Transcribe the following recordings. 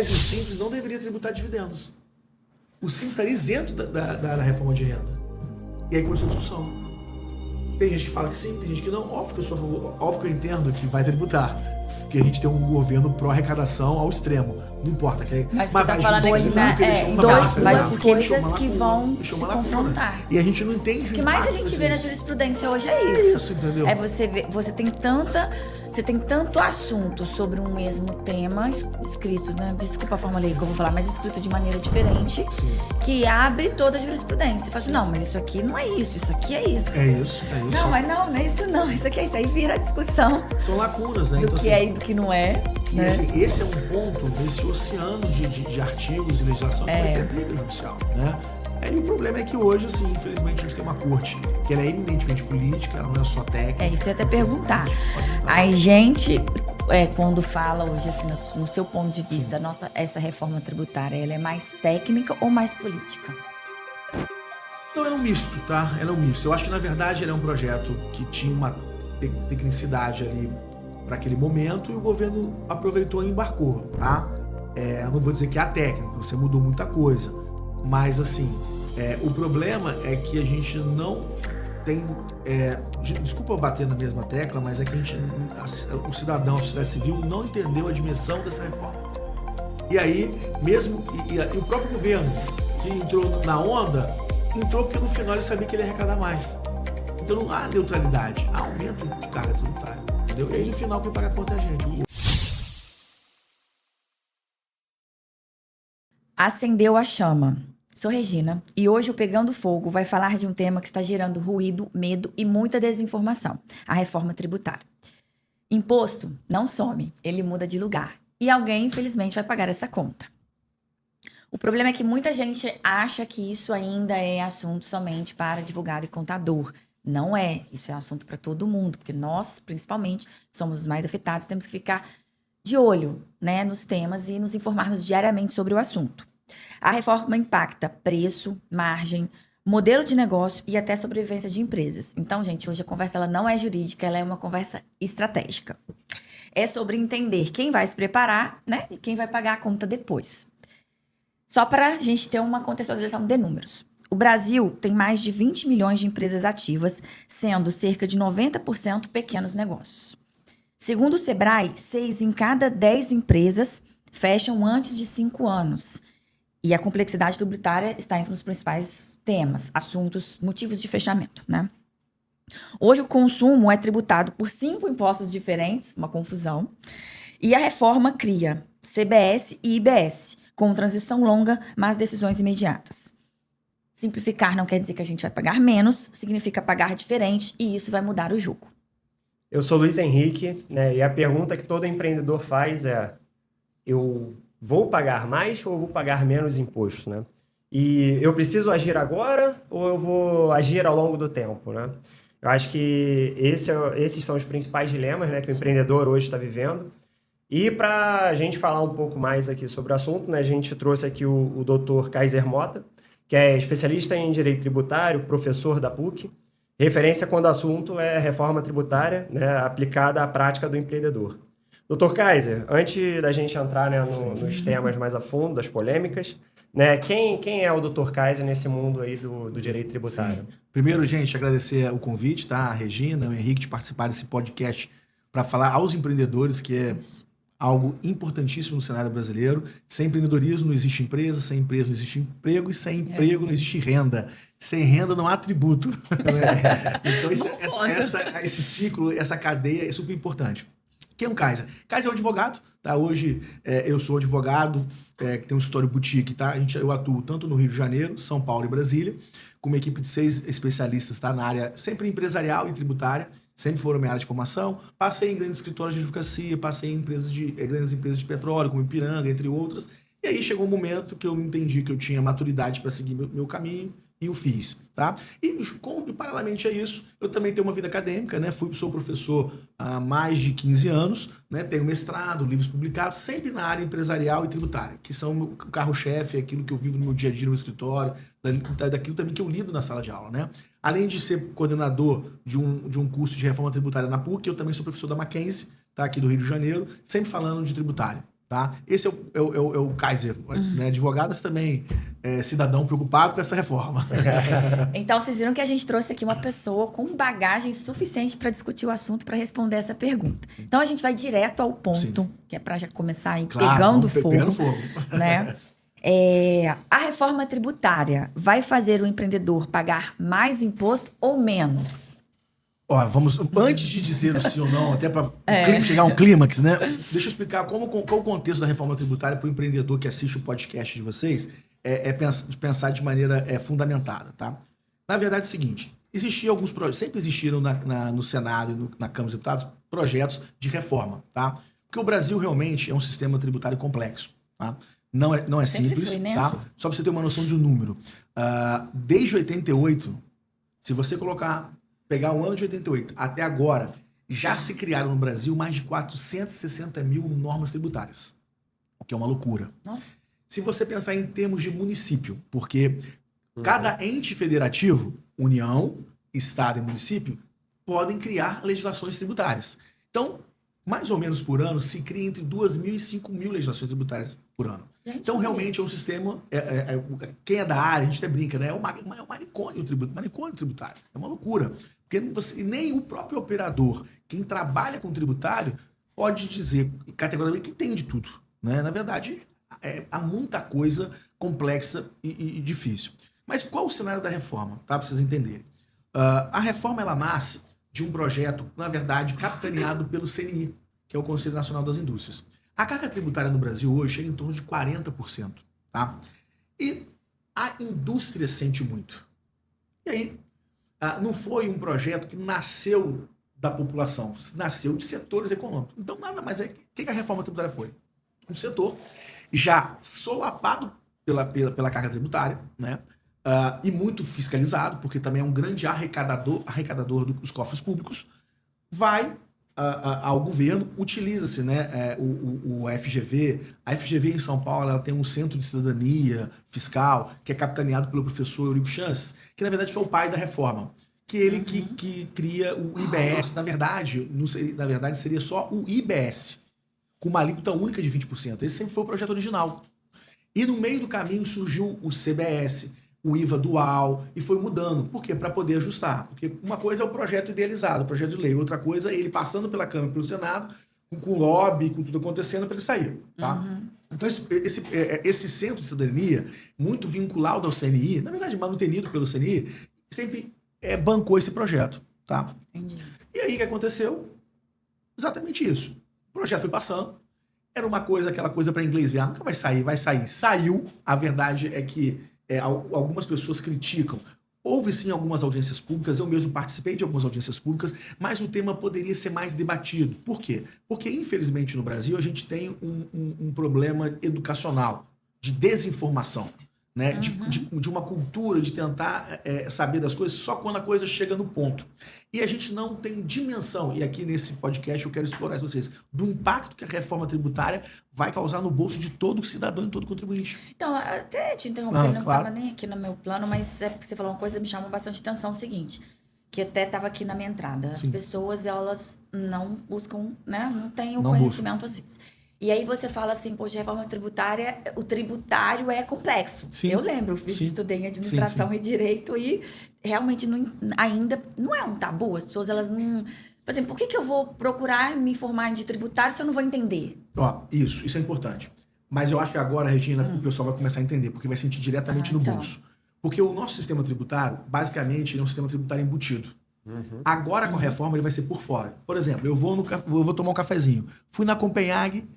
tese, o Simples não deveria tributar dividendos. O Simples estaria isento da reforma de renda. E aí começou a discussão. Tem gente que fala que sim, tem gente que não. Óbvio que eu sou a favor, óbvio que eu entendo que vai tributar. Porque a gente tem um governo pró-arrecadação ao extremo. Não importa. Mas você tá falando aqui, duas coisas que vão se confrontar. E a gente não entende. O que mais a gente vê na jurisprudência hoje é isso. É isso, entendeu? É você tem tanto assunto sobre um mesmo tema escrito, né? Desculpa a forma leiga que eu vou falar, mas escrito de maneira diferente, que abre toda a jurisprudência. Você fala assim, não, mas isso aqui não é isso, isso aqui é isso. É isso. Não, mas não é isso não, isso aqui é isso. Aí vira a discussão. São lacunas, né? Do então, que é e do que não é. E né? assim, esse é um ponto desse oceano de artigos e legislação que vai ter briga judicial, né? E o problema é que hoje, assim, infelizmente, a gente tem uma corte que ela é eminentemente política, ela não é só técnica. Isso eu ia até perguntar. A gente, quando fala hoje, assim, no seu ponto de vista, essa reforma tributária, ela é mais técnica ou mais política? Não, ela é um misto, tá? Ela é um misto. Eu acho que, na verdade, ela é um projeto que tinha uma tecnicidade ali para aquele momento e o governo aproveitou e embarcou, tá? Eu não vou dizer que é a técnica, você mudou muita coisa, mas assim, o problema é que a gente não tem, desculpa bater na mesma tecla, mas é que o cidadão, a sociedade civil não entendeu a dimensão dessa reforma. E aí, mesmo, e o próprio governo que entrou na onda, entrou porque no final ele sabia que ele ia arrecadar mais. Então não há neutralidade, há aumento de carga tributária, entendeu? E aí no final quem paga a conta é a gente. Acendeu a chama. Sou Regina e hoje o Pegando Fogo vai falar de um tema que está gerando ruído, medo e muita desinformação, a reforma tributária. Imposto não some, ele muda de lugar e alguém, infelizmente, vai pagar essa conta. O problema é que muita gente acha que isso ainda é assunto somente para advogado e contador. Não é, isso é assunto para todo mundo, porque nós, principalmente, somos os mais afetados, temos que ficar de olho, né, nos temas e nos informarmos diariamente sobre o assunto. A reforma impacta preço, margem, modelo de negócio e até sobrevivência de empresas. Então, gente, hoje a conversa ela não é jurídica, ela é uma conversa estratégica. É sobre entender quem vai se preparar, né, e quem vai pagar a conta depois. Só para a gente ter uma contextualização de números. O Brasil tem mais de 20 milhões de empresas ativas, sendo cerca de 90% pequenos negócios. Segundo o Sebrae, 6 em cada 10 empresas fecham antes de 5 anos. E a complexidade tributária está entre os principais temas, assuntos, motivos de fechamento, né? Hoje o consumo é tributado por 5 impostos diferentes, uma confusão. E a reforma cria CBS e IBS, com transição longa, mas decisões imediatas. Simplificar não quer dizer que a gente vai pagar menos, significa pagar diferente e isso vai mudar o jogo. Eu sou Luiz Henrique, né? E a pergunta que todo empreendedor faz é: eu vou pagar mais ou vou pagar menos imposto, né? E eu preciso agir agora ou eu vou agir ao longo do tempo, né? Eu acho que esses são os principais dilemas, né, que o empreendedor hoje está vivendo. E para a gente falar um pouco mais aqui sobre o assunto, né, a gente trouxe aqui o Dr. Kaiser Mota, que é especialista em Direito Tributário, professor da PUC, referência quando o assunto é reforma tributária, né, aplicada à prática do empreendedor. Dr. Kaiser, antes da gente entrar, né, nos temas mais a fundo, das polêmicas, né, quem é o Dr. Kaiser nesse mundo aí do direito tributário? Sim. Primeiro, gente, agradecer o convite, tá? A Regina, o Henrique, de participar desse podcast para falar aos empreendedores, que é algo importantíssimo no cenário brasileiro. Sem empreendedorismo não existe empresa, sem empresa não existe emprego e sem emprego não existe renda. Sem renda não há tributo. Né? Então, esse ciclo, essa cadeia é super importante. Quem é um Kaiser? Kaiser é um advogado, tá? Hoje eu sou advogado, que tem um escritório boutique, tá? Eu atuo tanto no Rio de Janeiro, São Paulo e Brasília, com uma equipe de 6 especialistas, tá? Na área sempre empresarial e tributária, sempre foram minha área de formação. Passei em grandes escritórios de advocacia, passei em grandes empresas de petróleo, como Ipiranga, entre outras. E aí chegou um momento que eu entendi que eu tinha maturidade para seguir meu caminho e o fiz, tá? E paralelamente a isso, eu também tenho uma vida acadêmica, né? Sou professor há mais de 15 anos, né? Tenho mestrado, livros publicados, sempre na área empresarial e tributária, que são o carro-chefe, aquilo que eu vivo no meu dia a dia no escritório, daquilo também que eu lido na sala de aula, né? Além de ser coordenador de um curso de reforma tributária na PUC, eu também sou professor da Mackenzie, tá? Aqui do Rio de Janeiro, sempre falando de tributária. Tá? Esse é o Kaiser, né? Advogado, mas também cidadão preocupado com essa reforma. Então, vocês viram que a gente trouxe aqui uma pessoa com bagagem suficiente para discutir o assunto, para responder essa pergunta. Então, a gente vai direto ao ponto, que é para já começar aí pegando fogo. Pegando fogo. Né? A reforma tributária vai fazer o empreendedor pagar mais imposto ou menos? Ó, antes de dizer o sim ou não, até para chegar a um clímax, né? Deixa eu explicar qual o contexto da reforma tributária para o empreendedor que assiste o podcast de vocês pensar de maneira fundamentada, tá? Na verdade é o seguinte, sempre existiram no Senado e na Câmara dos Deputados projetos de reforma, tá? Porque o Brasil realmente é um sistema tributário complexo, tá? Não é simples, foi, né? tá? Só para você ter uma noção de um número. Desde 88, se você pegar o ano de 88 até agora, já se criaram no Brasil mais de 460 mil normas tributárias, o que é uma loucura. Nossa. Se você pensar em termos de município, porque cada ente federativo, União, Estado e município, podem criar legislações tributárias. Então, mais ou menos por ano, se cria entre 2.000 e 5.000 legislações tributárias por ano. Então, realmente é um sistema... quem é da área, a gente até brinca, né? É um manicômio tributário. É uma loucura. Porque nem o próprio operador, quem trabalha com tributário, pode dizer categoricamente que entende tudo. Né? Na verdade, há muita coisa complexa e difícil. Mas qual o cenário da reforma? Tá? Para vocês entenderem. A reforma ela nasce de um projeto, na verdade, capitaneado pelo CNI, que é o Conselho Nacional das Indústrias. A carga tributária no Brasil hoje é em torno de 40%. Tá? E a indústria sente muito. E aí, não foi um projeto que nasceu da população, nasceu de setores econômicos. Então, nada mais é... O que a reforma tributária foi? Um setor já solapado pela carga tributária, né? E muito fiscalizado, porque também é um grande arrecadador dos cofres públicos, vai ao governo, utiliza-se, né, o FGV. A FGV em São Paulo ela tem um centro de cidadania fiscal que é capitaneado pelo professor Eurico Chances, que na verdade que é o pai da reforma, que ele que cria o IBS. Na verdade seria só o IBS, com uma alíquota única de 20%. Esse sempre foi o projeto original. E no meio do caminho surgiu o CBS, o IVA dual, e foi mudando. Por quê? Para poder ajustar. Porque uma coisa é o projeto idealizado, o projeto de lei. Outra coisa é ele passando pela Câmara e pelo Senado, com lobby, com tudo acontecendo, para ele sair. Tá? Então, esse centro de cidadania, muito vinculado ao CNI, na verdade, manutenido pelo CNI, sempre bancou esse projeto. Tá? Entendi. E aí, o que aconteceu? Exatamente isso. O projeto foi passando. Era aquela coisa para inglês ver, nunca vai sair. Saiu. A verdade é que algumas pessoas criticam. Houve sim algumas audiências públicas, eu mesmo participei de algumas audiências públicas, mas o tema poderia ser mais debatido. Por quê? Porque, infelizmente, no Brasil, a gente tem um problema educacional, de desinformação, né? De uma cultura de tentar saber das coisas só quando a coisa chega no ponto. E a gente não tem dimensão, e aqui nesse podcast eu quero explorar isso vocês, do impacto que a reforma tributária vai causar no bolso de todo cidadão e todo contribuinte. Então, até te interrompendo, não claro. estava nem aqui no meu plano, mas você falou uma coisa que me chamou bastante atenção, o seguinte, que até estava aqui na minha entrada. As pessoas, elas não buscam, né? Não têm o conhecimento às vezes. E aí você fala assim, poxa, reforma tributária, o tributário é complexo. Sim. Eu lembro, estudei em administração e direito e realmente ainda não é um tabu. As pessoas, elas não... Por exemplo, por que eu vou procurar me informar de tributário se eu não vou entender? Isso é importante. Mas eu acho que agora, Regina, o pessoal vai começar a entender, porque vai sentir diretamente no bolso. Porque o nosso sistema tributário, basicamente, ele é um sistema tributário embutido. Agora, com a reforma, ele vai ser por fora. Por exemplo, eu vou tomar um cafezinho. Fui na Copenhague,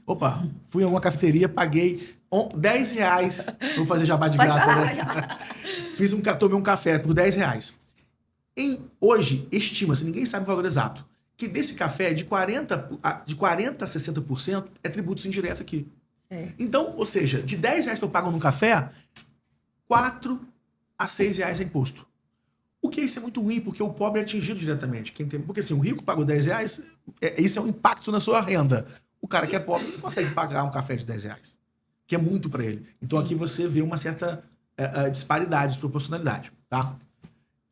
fui em alguma cafeteria, paguei R$10. Vou fazer jabá de graça, né? Tomei um café por R$10. Hoje, estima-se, ninguém sabe o valor exato, que desse café, de 40% a 60% é tributos indiretos aqui. Então, ou seja, de R$10 que eu pago num café, R$4 a R$6 é imposto. O que isso é muito ruim, porque o pobre é atingido diretamente. Porque assim, o rico paga R$10, isso é um impacto na sua renda. O cara que é pobre não consegue pagar um café de R$10, que é muito para ele. Então aqui você vê uma certa disparidade, desproporcionalidade. Tá?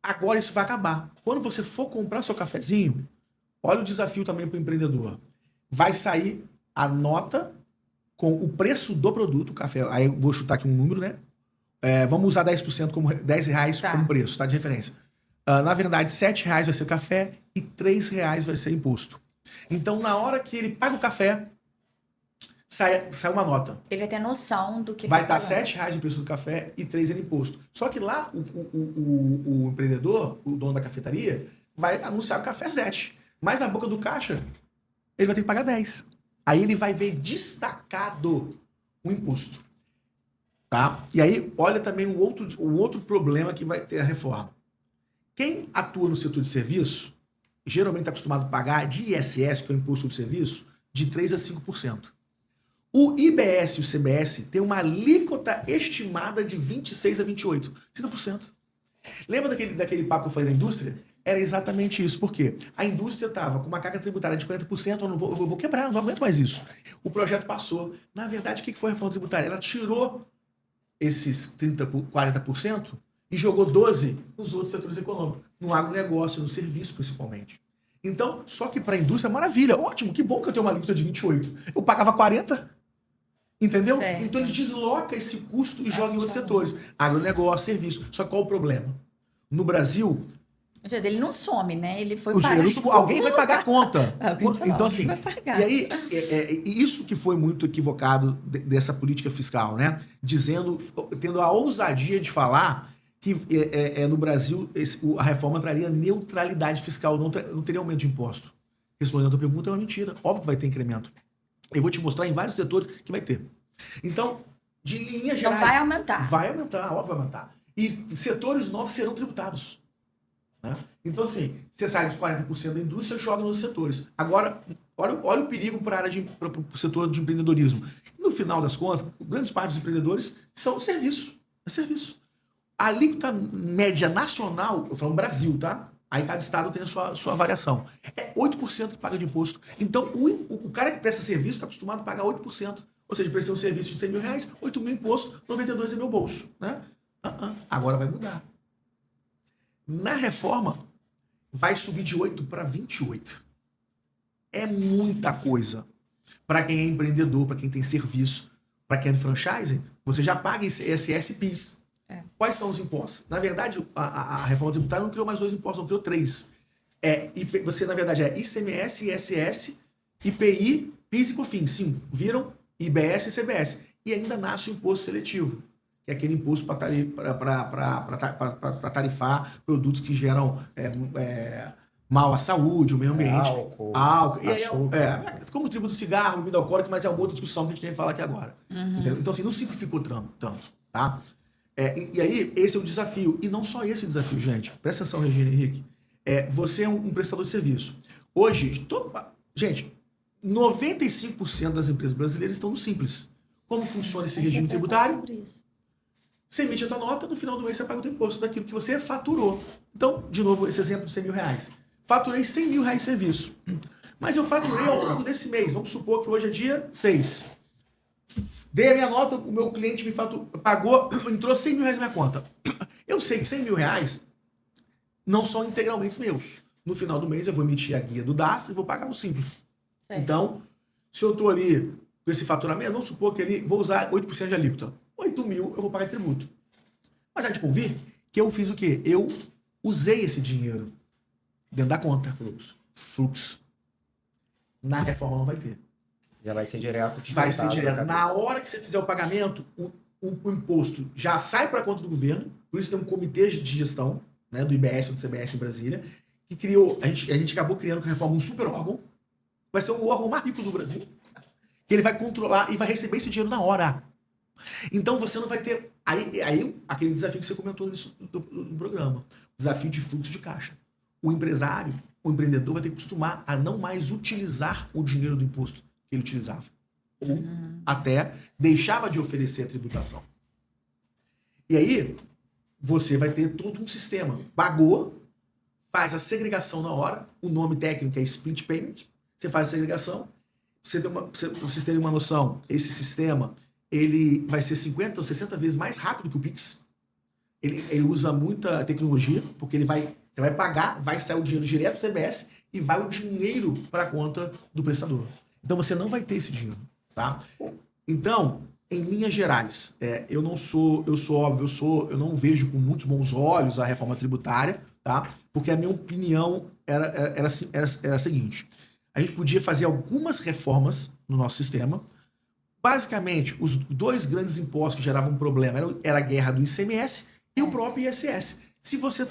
Agora isso vai acabar. Quando você for comprar seu cafezinho, olha o desafio também para o empreendedor. Vai sair a nota com o preço do produto, o café. Aí eu vou chutar aqui um número, né? Vamos usar 10% como R$10 como preço, tá? De referência. Na verdade, R$7 vai ser o café e R$3 vai ser imposto. Então, na hora que ele paga o café, sai uma nota. Ele vai ter noção do que vai estar R$7 o preço do café e R$3 imposto. Só que lá, o empreendedor, o dono da cafeteria, vai anunciar o café 7. Mas na boca do caixa, ele vai ter que pagar 10. Aí ele vai ver destacado o imposto. Tá? E aí, olha também o outro problema que vai ter a reforma. Quem atua no setor de serviço, geralmente está acostumado a pagar de ISS, que é o imposto sobre serviço, de 3% a 5%. O IBS e o CBS têm uma alíquota estimada de 26% a 28%. 30%. Lembra daquele papo que eu falei da indústria? Era exatamente isso. Por quê? A indústria estava com uma carga tributária de 40%, eu vou quebrar, não aguento mais isso. O projeto passou. Na verdade, o que foi a reforma tributária? Ela tirou esses 30%, 40% e jogou 12% nos outros setores econômicos, no agronegócio, no serviço principalmente. Então, só que para a indústria é maravilha, ótimo, que bom que eu tenho uma alíquota de 28%. Eu pagava 40%. Entendeu? Certo. Então ele desloca esse custo e joga em outros setores. Agronegócio, serviço. Só qual o problema? No Brasil... Ele não some, né? Ele foi pagar. Alguém vai pagar a conta. Então, assim, e aí, isso que foi muito equivocado dessa política fiscal, né? Tendo a ousadia de falar que no Brasil a reforma traria neutralidade fiscal, não teria aumento de imposto. Respondendo a tua pergunta, é uma mentira. Óbvio que vai ter incremento. Eu vou te mostrar em vários setores que vai ter. Então, de linhas gerais... Então vai aumentar. Vai aumentar, óbvio vai aumentar. E setores novos serão tributados. Né? Então, assim, você sai dos 40% da indústria e joga nos setores. Agora, olha o perigo para o setor de empreendedorismo. No final das contas, grande parte dos empreendedores são serviço. É serviço. A alíquota média nacional, eu falo Brasil, tá? Aí cada estado tem a sua variação. É 8% que paga de imposto. Então, o cara que presta serviço está acostumado a pagar 8%. Ou seja, prestei um serviço de 100 mil reais, 8 mil imposto, 92 é meu bolso. Né? Agora vai mudar. Na reforma, vai subir de 8 para 28. É muita coisa. Para quem é empreendedor, para quem tem serviço, para quem é de franchising, você já paga ISS e PIS. Quais são os impostos? Na verdade, a reforma tributária não criou mais 2 impostos, não criou 3. Você, na verdade, é ICMS, ISS, IPI, PIS e COFINS. 5. Viram IBS e CBS. E ainda nasce o imposto seletivo, que é aquele imposto para tarifar produtos que geram mal à saúde, o meio ambiente. Álcool. E aí, como o tributo do cigarro, bebida alcoólica, mas é uma outra discussão que a gente tem que falar aqui agora. Então, assim, não simplificou tanto, tá? E aí, esse é o desafio. E não só esse desafio, gente. Presta atenção, Regina e Henrique. Você é um prestador de serviço. Hoje, gente, 95% das empresas brasileiras estão no Simples. Como funciona esse regime tributário? Você emite a tua nota, no final do mês você paga o teu imposto daquilo que você faturou. Então, de novo, esse exemplo de 100 mil reais. Faturei 100 mil reais de serviço. Mas eu faturei ao longo desse mês. Vamos supor que hoje é dia 6. Dei a minha nota, o meu cliente me pagou, entrou 100 mil reais na minha conta. Eu sei que 100 mil reais não são integralmente meus. No final do mês eu vou emitir a guia do DAS e vou pagar no Simples. Então, se eu estou ali com esse faturamento, vamos supor que vou usar 8% de alíquota. 8 mil eu vou pagar tributo. Mas é de convir que eu fiz o quê? Eu usei esse dinheiro dentro da conta, fluxo. Na reforma não vai ter. Já vai ser direto. Vai ser direto. Na hora que você fizer o pagamento, o imposto já sai para a conta do governo. Por isso tem um comitê de gestão, né, do IBS ou do CBS em Brasília, que criou, a gente acabou criando com a reforma um super órgão. Vai ser o órgão mais rico do Brasil. Que ele vai controlar e vai receber esse dinheiro na hora. Então você não vai ter... Aí aquele desafio que você comentou do programa. O desafio de fluxo de caixa. O empresário, o empreendedor vai ter que acostumar a não mais utilizar o dinheiro do imposto que ele utilizava. Ou até deixava de oferecer a tributação. E aí, você vai ter todo um sistema. Pagou, faz a segregação na hora, o nome técnico é split payment, você faz a segregação, pra vocês terem uma noção, esse sistema, ele vai ser 50 ou 60 vezes mais rápido que o Pix. Ele usa muita tecnologia, porque você vai pagar, vai sair o dinheiro direto do CBS e vai o dinheiro para a conta do prestador. Então você não vai ter esse dinheiro, tá? Então, em linhas gerais, eu não vejo com muitos bons olhos a reforma tributária, tá? Porque a minha opinião era a seguinte: a gente podia fazer algumas reformas no nosso sistema. Basicamente, os dois grandes impostos que geravam problema era a guerra do ICMS e o próprio ISS. Se você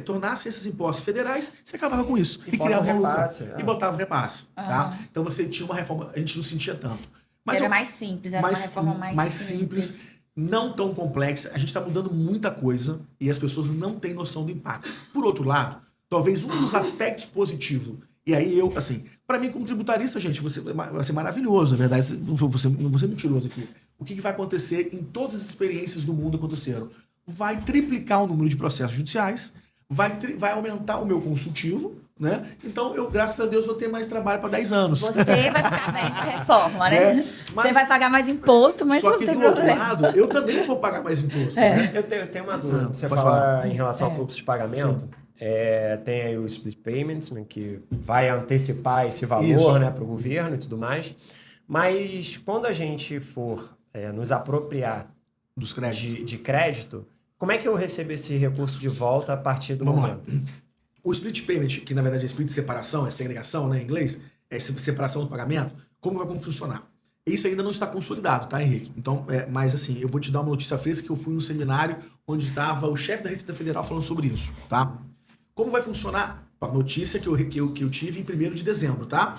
tornasse esses impostos federais, você acabava com isso. E criava uma luta. E botava o repasse. Tá? Então você tinha uma reforma, a gente não sentia tanto. Mas era mais simples, era uma reforma mais simples. Não tão complexa. A gente está mudando muita coisa e as pessoas não têm noção do impacto. Por outro lado, talvez um dos aspectos positivos, e aí eu, assim, para mim como tributarista, gente, vai ser maravilhoso, na verdade, não vou ser mentiroso aqui. O que vai acontecer em todas as experiências do mundo aconteceram? Vai triplicar o número de processos judiciais, vai aumentar o meu consultivo, né? Então, eu, graças a Deus, vou ter mais trabalho para 10 anos. Você vai ficar bem de reforma, né? Você vai pagar mais imposto, mas só não que tem do outro problema. lado, eu também vou pagar mais imposto. Né? Eu tenho uma dúvida. Você pode fala falar. em relação ao fluxo de pagamento. Tem aí o split payments, né, que vai antecipar esse valor, né, para o governo e tudo mais. Mas quando a gente for nos apropriar dos créditos. De crédito, como é que eu recebo esse recurso de volta a partir do momento? O split payment, que na verdade é split separação, é segregação, né, em inglês, é separação do pagamento, como vai funcionar? Isso ainda não está consolidado, tá, Henrique? Então, mas assim, eu vou te dar uma notícia fresca que eu fui num seminário onde estava o chefe da Receita Federal falando sobre isso, tá? Como vai funcionar? A notícia que eu tive em 1º de dezembro, tá?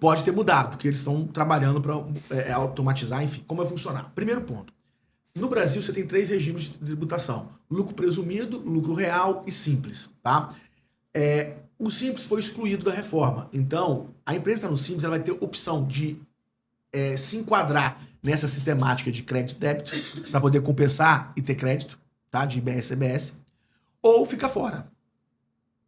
Pode ter mudado, porque eles estão trabalhando para automatizar, enfim. Como vai funcionar? Primeiro ponto. No Brasil, você tem 3 regimes de tributação. Lucro presumido, lucro real e simples, tá? O simples foi excluído da reforma. Então, a empresa que está no simples, ela vai ter opção de se enquadrar nessa sistemática de crédito e débito para poder compensar e ter crédito, tá? De IBS, CBS, ou fica fora,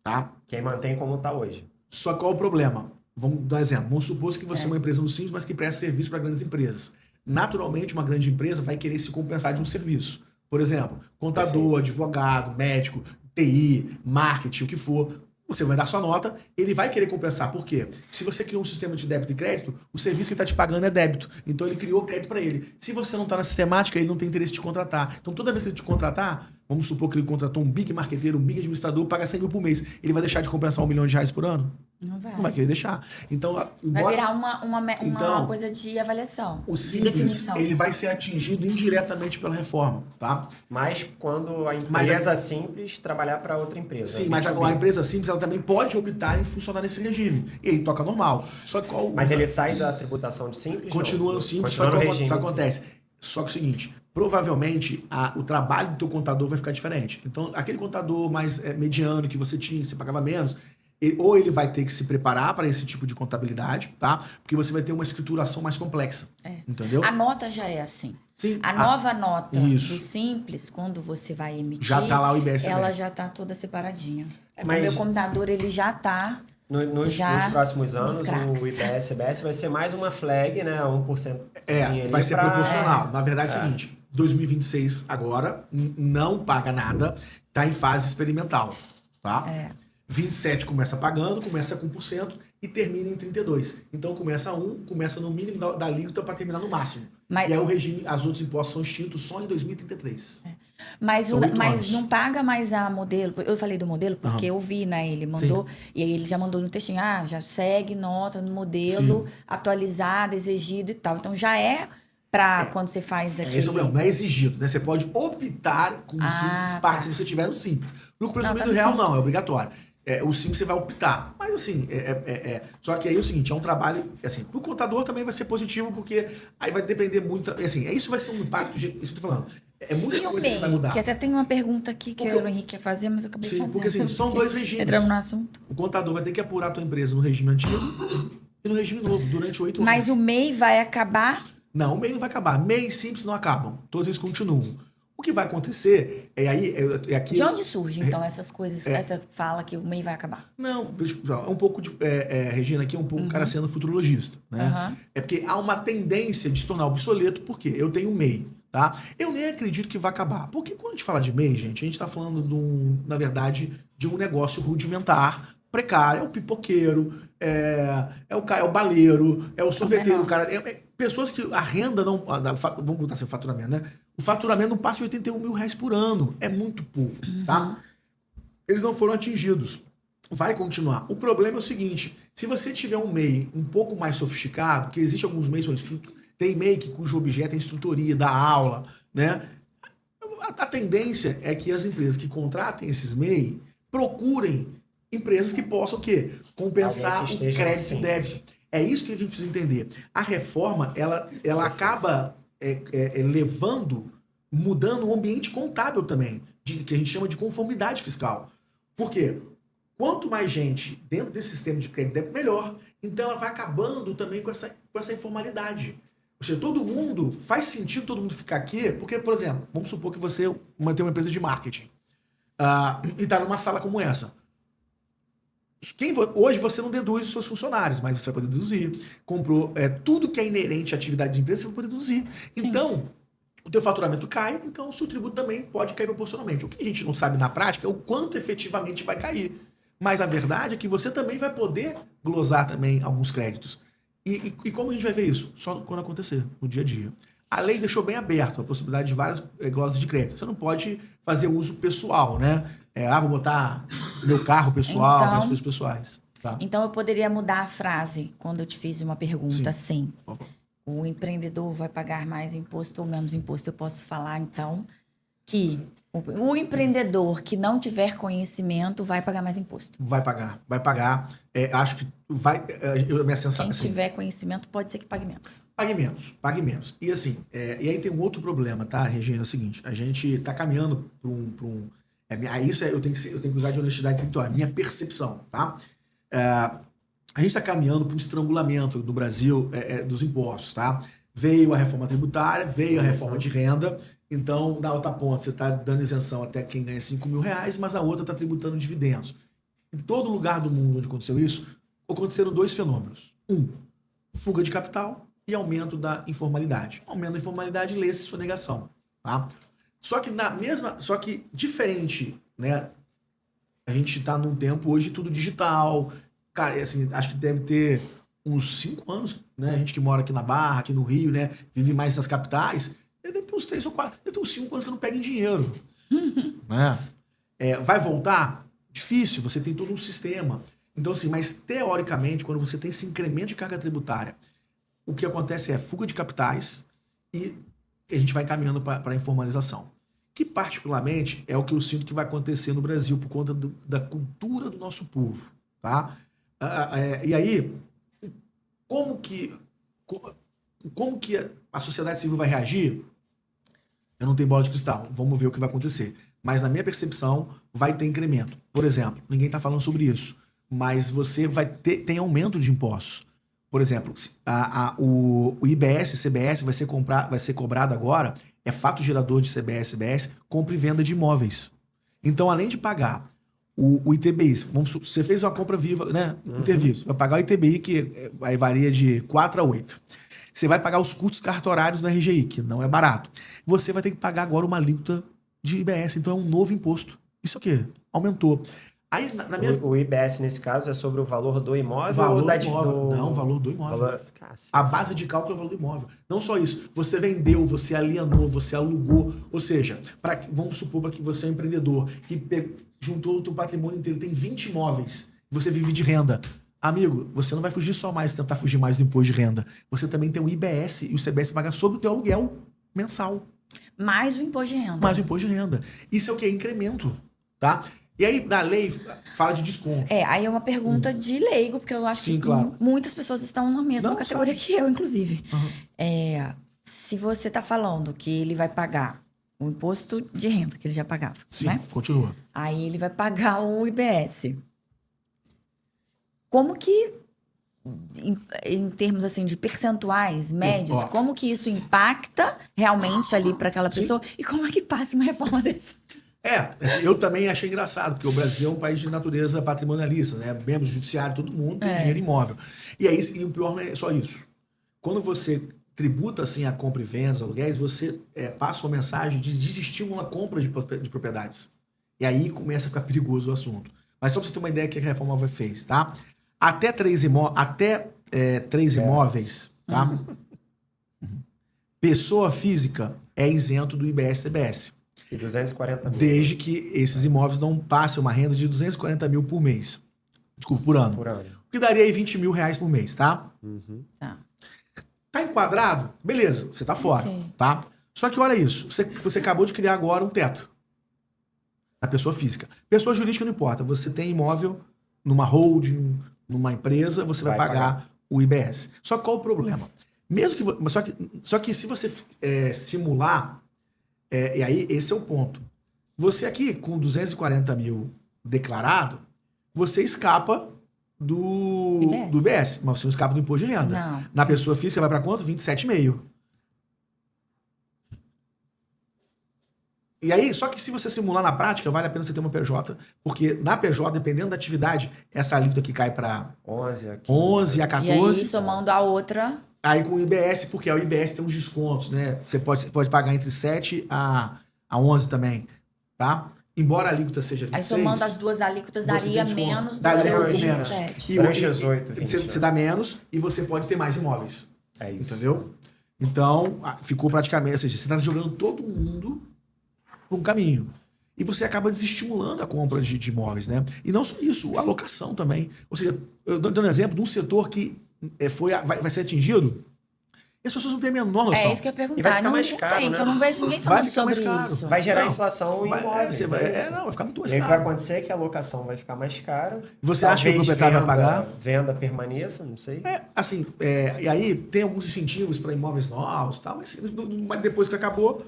tá? Quem mantém como está hoje. Só qual o problema? Vamos dar um exemplo. Vamos supor que você é uma empresa no simples, mas que presta serviço para grandes empresas. Naturalmente, uma grande empresa vai querer se compensar de um serviço. Por exemplo, contador, advogado, médico, TI, marketing, o que for. Você vai dar sua nota, ele vai querer compensar. Por quê? Se você criou um sistema de débito e crédito, o serviço que ele está te pagando é débito. Então ele criou crédito para ele. Se você não está na sistemática, ele não tem interesse em te contratar. Então toda vez que ele te contratar, vamos supor que ele contratou um big marqueteiro, um big administrador, paga 100 mil por mês. Ele vai deixar de compensar R$1 milhão por ano? Não vai. Não vai querer deixar. Então, vai virar uma coisa de avaliação. O simples, ele vai ser atingido indiretamente pela reforma, tá? Mas quando a empresa simples trabalhar para outra empresa. Sim, mas a empresa simples, ela também pode optar em funcionar nesse regime. E aí toca normal. Só que mas ele sai da tributação de simples? Continua no simples, só que isso acontece. Só que é o seguinte, provavelmente o trabalho do teu contador vai ficar diferente. Então, aquele contador mais mediano que você tinha, que você pagava menos, ou ele vai ter que se preparar para esse tipo de contabilidade, tá? Porque você vai ter uma escrituração mais complexa. Entendeu? A nota já é assim. Sim. A nova nota do Simples, quando você vai emitir, já tá lá o IBS. Ela já tá toda separadinha. Mas o meu computador, ele já tá... Nos próximos anos, o IBS-CBS vai ser mais uma flag, né? 1%. Vai ser proporcional. Na verdade é o seguinte, 2026 agora, não paga nada, tá em fase experimental, tá? 27 começa pagando, começa com 1% e termina em 32. Então começa no mínimo da alíquota para terminar no máximo. E aí o regime, as outros impostos são extintos só em 2033. Mas não paga mais a modelo. Eu falei do modelo porque eu vi, né? Ele mandou, e aí ele já mandou no textinho, já segue nota no modelo, atualizado, exigido e tal. Então já para quando você faz aqui. Esse é o problema, não é exigido, né? Você pode optar com o simples, se você tiver no simples. Lucro presumido real não, é obrigatório. O simples você vai optar. Mas assim, só que aí é o seguinte, é um trabalho, assim, pro contador também vai ser positivo, porque aí vai depender muito, assim, isso vai ser um impacto, isso que eu tô falando. É muita coisa que vai mudar. Que até tem uma pergunta aqui que o Henrique ia fazer, mas eu acabei fazendo. Porque assim, são 2 regimes. Entramos no assunto. O contador vai ter que apurar a tua empresa no regime antigo e no regime novo, durante 8 anos. Mas o MEI vai acabar? Não, o MEI não vai acabar. MEI e simples não acabam. Todos eles continuam. O que vai acontecer aqui... De onde surge, então, essas coisas, essa fala que o MEI vai acabar? Não, é um pouco de... Regina, aqui é um pouco o cara sendo futurologista, né? É porque há uma tendência de se tornar obsoleto, porque eu tenho um MEI, tá? Eu nem acredito que vai acabar. Porque quando a gente fala de MEI, gente, a gente está falando, na verdade, de um negócio rudimentar, precário, é o pipoqueiro, é o baleiro, é o sorveteiro, o cara... pessoas que a renda não... Vamos botar assim, o faturamento, né? O faturamento não passa de 81 mil reais por ano. É muito pouco, tá? Eles não foram atingidos. Vai continuar. O problema é o seguinte, se você tiver um MEI um pouco mais sofisticado, porque existe alguns MEIs, tem MEI cujo objeto é instrutoria, da aula, né? A tendência é que as empresas que contratem esses MEI procurem empresas que possam o quê? Compensar o crédito e débito. É isso que a gente precisa entender. A reforma, ela acaba mudando o ambiente contábil também, que a gente chama de conformidade fiscal. Por quê? Quanto mais gente dentro desse sistema de crédito e débito, melhor. Então ela vai acabando também com essa informalidade. Ou seja, faz sentido todo mundo ficar aqui, porque, por exemplo, vamos supor que você mantém uma empresa de marketing e está numa sala como essa. Hoje você não deduz os seus funcionários, mas você vai poder deduzir. Comprou tudo que é inerente à atividade de empresa, você vai poder deduzir. Sim. Então, o teu faturamento cai, então o seu tributo também pode cair proporcionalmente. O que a gente não sabe na prática é o quanto efetivamente vai cair. Mas a verdade é que você também vai poder glosar também alguns créditos. E como a gente vai ver isso? Só quando acontecer, no dia a dia. A lei deixou bem aberto a possibilidade de várias glosas de crédito. Você não pode fazer uso pessoal, né? Vou botar meu carro pessoal, minhas coisas pessoais. Tá? Então, eu poderia mudar a frase quando eu te fiz uma pergunta assim. O empreendedor vai pagar mais imposto ou menos imposto? Eu posso falar, então, que o empreendedor que não tiver conhecimento vai pagar mais imposto. Vai pagar. Acho que vai... minha sensação, quem tiver conhecimento pode ser que pague menos. Pague menos. E assim, e aí tem um outro problema, tá, Regina? É o seguinte, a gente está caminhando para um eu tenho que usar de honestidade intelectual, é minha percepção, tá? A gente está caminhando para um estrangulamento no Brasil dos impostos, tá? Veio a reforma tributária, veio a reforma de renda, então, na outra ponta, você está dando isenção até quem ganha 5 mil reais, mas a outra está tributando dividendos. Em todo lugar do mundo onde aconteceu isso, aconteceram dois fenômenos. Fuga de capital e aumento da informalidade. Aumento da informalidade, lê-se sonegação, tá? Só que diferente, né? A gente está num tempo hoje tudo digital. Cara, assim, acho que deve ter uns 5 anos, né? A gente que mora aqui na Barra, aqui no Rio, né? Vive mais nas capitais. Deve ter uns 3 ou 4, deve ter uns 5 anos que eu não pego em dinheiro. Né? Vai voltar? Difícil, você tem todo um sistema. Então, assim, mas teoricamente, quando você tem esse incremento de carga tributária, o que acontece é fuga de capitais e a gente vai caminhando para a informalização. Que, particularmente, é o que eu sinto que vai acontecer no Brasil por conta da cultura do nosso povo. Tá? E aí, como que a sociedade civil vai reagir? Eu não tenho bola de cristal. Vamos ver o que vai acontecer. Mas, na minha percepção, vai ter incremento. Por exemplo, ninguém está falando sobre isso, mas você tem aumento de impostos. Por exemplo, o IBS, CBS vai ser cobrado agora, é fato gerador de CBS, CBS, compra e venda de imóveis. Então, além de pagar o ITBI, você fez uma compra viva, né? Intervisto, vai pagar o ITBI, que aí varia de 4 a 8. Você vai pagar os custos cartorários do RGI, que não é barato. Você vai ter que pagar agora uma alíquota de IBS, então é um novo imposto. Isso é o quê? Aumentou. Aí, O IBS, nesse caso, é sobre o valor do imóvel? Valor do imóvel. Não, o valor do imóvel. Valor... A base de cálculo é o valor do imóvel. Não só isso. Você vendeu, você alienou, você alugou. Ou seja, vamos supor que você é um empreendedor que juntou o seu patrimônio inteiro, tem 20 imóveis, você vive de renda. Amigo, você não vai fugir só mais, tentar fugir mais do imposto de renda. Você também tem o IBS e o CBS paga sobre o teu aluguel mensal. Mais o imposto de renda. Mais o imposto de renda. Isso é o quê? Incremento, tá? E aí, na lei, fala de desconto. Aí é uma pergunta de leigo, porque eu acho que muitas pessoas estão na mesma categoria que eu, inclusive. Se você está falando que ele vai pagar o imposto de renda, que ele já pagava, né? Continua. Aí ele vai pagar o IBS. Como que, em termos assim de percentuais médios, como que isso impacta realmente ali para aquela pessoa? E como é que passa uma reforma dessa? Eu também achei engraçado, porque o Brasil é um país de natureza patrimonialista, né? Membros do judiciário, todo mundo tem dinheiro imóvel. E o pior não é só isso. Quando você tributa assim a compra e venda, os aluguéis, você passa uma mensagem de desestímulo à compra de propriedades. E aí começa a ficar perigoso o assunto. Mas só para você ter uma ideia que a reforma fez, tá? Até 3 imóveis, tá? Pessoa física é isento do IBS-CBS. E 240 mil. Desde que esses imóveis não passem uma renda de 240 mil por mês. Desculpa, por ano. Por ano. O que daria aí 20 mil reais por mês, tá? Uhum. Tá enquadrado? Beleza, você tá fora, Ok. tá? Só que olha isso, você acabou de criar agora um teto. Na pessoa física. Pessoa jurídica não importa. Você tem imóvel numa holding, numa empresa, você vai pagar o IBS. Só que qual o problema? Mesmo que, só que se você simular, e aí esse é o ponto. Você aqui, com 240 mil declarado, você escapa do IBS, mas você não escapa do imposto de renda. Não. Na pessoa física vai para quanto? 27,5. E aí, só que se você simular na prática, vale a pena você ter uma PJ, porque na PJ, dependendo da atividade, essa alíquota aqui cai para 11 a 15. 11 a E 14. aí, somando a outra... Aí com o IBS, porque o IBS tem uns descontos, né? Você pode pagar entre 7 a 11 também, tá? Embora a alíquota seja 26... Aí, somando as duas alíquotas, você daria tem desconto. menos do Daria que os menos. 27. E Durante 18, 20. você dá menos e você pode ter mais imóveis. É isso. Entendeu? Então, ficou praticamente... Ou seja, você está jogando todo mundo por um caminho. E você acaba desestimulando a compra de imóveis, né? E não só isso, a locação também. Ou seja, eu dando um exemplo de um setor que vai ser atingido, e as pessoas não têm a menor noção. É isso que eu ia E vai perguntar. ficar Não, mais não caro, tem, né? que eu não vejo ninguém Vai falando ficar sobre mais caro. isso. Vai gerar Não, inflação em imóveis. vai ficar muito mais E aí o que vai caro. acontecer é que a locação vai ficar mais cara. Você acha que o Talvez proprietário vai pagar? Venda permaneça, não sei. Assim, e aí tem alguns incentivos para imóveis novos e tal, mas depois que acabou,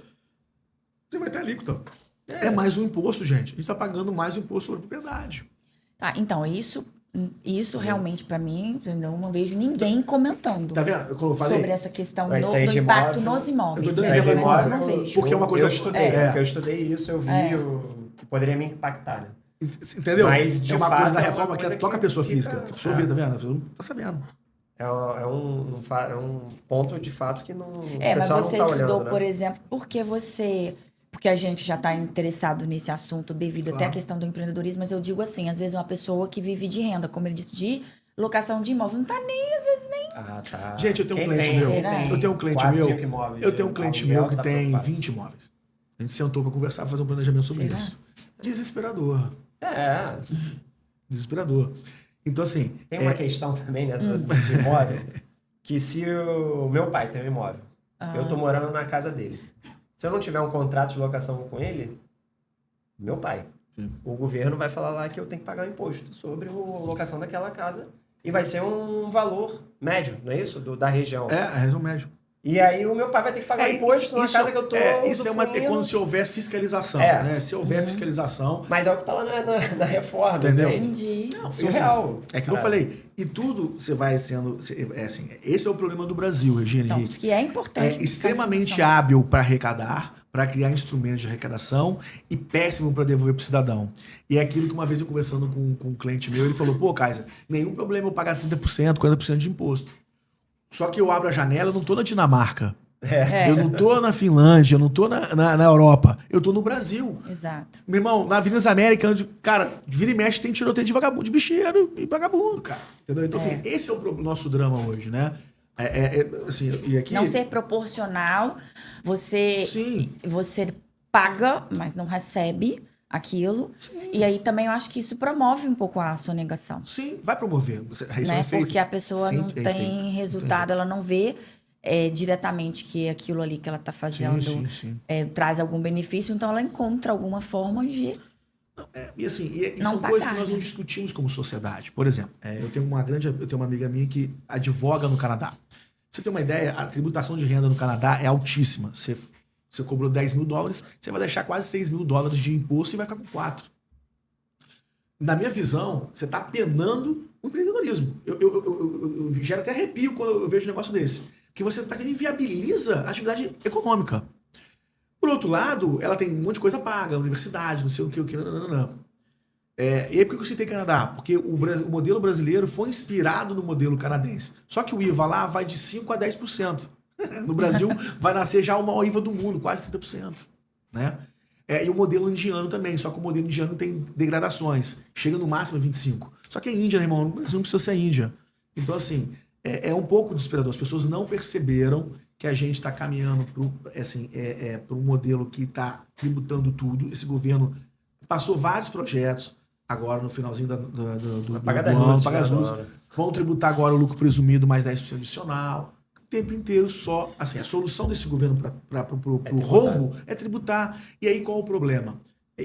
você vai ter alíquota. É mais um imposto, gente. A gente está pagando mais um imposto sobre a propriedade. Tá, então, isso realmente, pra mim, eu não vejo ninguém comentando Tá vendo? Como eu falei, sobre essa questão Vai do sair de impacto imóvel. nos imóveis. Eu tô dando né? exemplo Pelo imóvel, menos eu não vejo. porque é uma coisa... Eu estudei, porque eu estudei isso, eu vi É. o que poderia me impactar, né? Entendeu? Mas, de é uma fato, coisa da é uma reforma que coisa toca a que pessoa fica- física. Que a pessoa vê, tá vendo? A pessoa não tá sabendo. É um ponto de fato que não, o Mas pessoal você não tá estudou, olhando, né? por exemplo, porque a gente já está interessado nesse assunto devido até à Claro. questão do empreendedorismo, mas eu digo assim, às vezes uma pessoa que vive de renda, como ele disse, de locação de imóvel, não tá nem, às vezes, nem... Ah, tá. Gente, eu tenho um Quem cliente tem- meu. quem tem Eu tenho um cliente 4, meu. 5 imóveis Eu tenho um de cliente aluguel, meu que tá tem preocupado. 20 imóveis. A gente sentou para conversar, fazer um planejamento sobre Será? isso. Desesperador. É, Desesperador. Então, assim... tem uma questão também, né, de imóvel, que se o meu pai tem um imóvel, eu tô morando na casa dele. Se eu não tiver um contrato de locação com ele, meu pai, Sim. o governo vai falar lá que eu tenho que pagar um imposto sobre a locação daquela casa e vai ser um valor médio, não é isso? Da região. a resumo médio. E aí o meu pai vai ter que pagar imposto na isso, casa que eu tô isso é usufruindo. quando se houver fiscalização, É. né? Se houver fiscalização, Mas é o que tá lá na reforma, Entendeu? entende? Entendi. não, Surreal. é que eu falei. E tudo você vai sendo... assim, esse é o problema do Brasil, Regina Então, Henrique. que é importante. É extremamente buscar informação. hábil para arrecadar, para criar instrumentos de arrecadação e péssimo para devolver para o cidadão. E é aquilo que uma vez eu conversando com um cliente meu, ele falou, pô, Kaisa, nenhum problema eu pagar 30%, 40% de imposto. Só que eu abro a janela, eu não tô na Dinamarca. Eu não tô na Finlândia, eu não tô na Europa. Eu tô no Brasil. Exato. Meu irmão, na Avenida das Américas, onde, cara, vira e mexe, tem tiroteio de vagabundo, de bicheiro e vagabundo, cara. Entendeu? Então, assim, esse é o nosso drama hoje, né? Assim, e aqui... Não ser proporcional, você Sim. paga, mas não recebe aquilo. Sim. E aí também eu acho que isso promove um pouco a sonegação. Sim, vai promover. Isso Né? é feito. Porque a pessoa Sim, não é tem feito. resultado, ela não vê diretamente que aquilo ali que ela está fazendo Sim. traz algum benefício, então ela encontra alguma forma de... E assim, e Não são coisas pagar, que nós não né? discutimos como sociedade. Por exemplo, eu tenho uma amiga minha que advoga no Canadá. Pra você ter uma ideia, a tributação de renda no Canadá é altíssima. Você cobrou $10 mil, você vai deixar quase $6 mil de imposto e vai ficar com 4. Na minha visão, você está penando o empreendedorismo. Eu gero até arrepio quando eu vejo um negócio desse. Porque você inviabiliza a atividade econômica. Por outro lado, ela tem um monte de coisa paga, universidade, não sei o que, não. E aí por que eu citei Canadá? Porque o modelo brasileiro foi inspirado no modelo canadense. Só que o IVA lá vai de 5% a 10%. No Brasil vai nascer já o maior IVA do mundo, quase 30%. Né? E o modelo indiano também, só que o modelo indiano tem degradações. Chega no máximo a 25%. Só que é Índia, né, irmão? O Brasil não precisa ser Índia. Então, assim, é um pouco desesperador. As pessoas não perceberam que a gente está caminhando para um modelo que está tributando tudo. Esse governo passou vários projetos agora no finalzinho do ano, paga as luzes. Vão tributar agora o lucro presumido mais 10% adicional. O tempo inteiro só... Assim, a solução desse governo para o rombo é tributar. E aí qual o problema?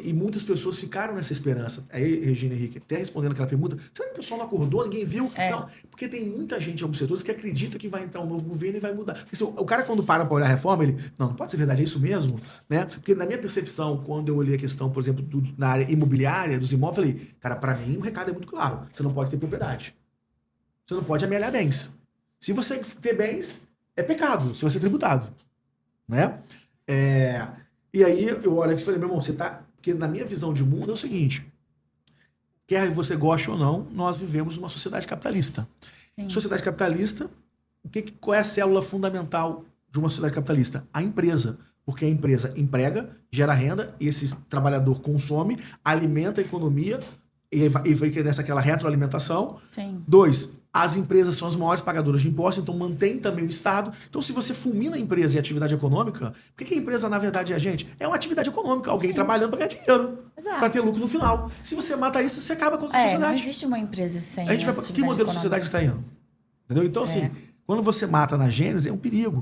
E muitas pessoas ficaram nessa esperança. Aí, Regina Henrique, até respondendo aquela pergunta, será que o pessoal não acordou, ninguém viu? Não, porque tem muita gente em alguns setores que acredita que vai entrar um novo governo e vai mudar. Porque, o cara, quando para olhar a reforma, ele, não pode ser verdade, é isso mesmo? Né? Porque na minha percepção, quando eu olhei a questão, por exemplo, na área imobiliária, dos imóveis, eu falei, cara, para mim o recado é muito claro. Você não pode ter propriedade. Você não pode amealhar bens. Se você ter bens, é pecado, se você é tributado. Né? E aí eu olho aqui e falei, meu irmão, você tá... Porque na minha visão de mundo é o seguinte, quer você goste ou não, nós vivemos numa sociedade capitalista. Sim. Sociedade capitalista, qual é a célula fundamental de uma sociedade capitalista? A empresa. Porque a empresa emprega, gera renda, e esse trabalhador consome, alimenta a economia, e vai nessa aquela retroalimentação. Sim. 2, as empresas são as maiores pagadoras de impostos, então mantém também o Estado. Então, se você fulmina a empresa e a atividade econômica, o que a empresa, na verdade, é, gente? É uma atividade econômica, alguém trabalhando para ganhar dinheiro, para ter lucro no final. Se você mata isso, você acaba com a sociedade. Não existe uma empresa sem a gente vai para que modelo de sociedade está indo? Entendeu? Então, assim, quando você mata na gênese, é um perigo.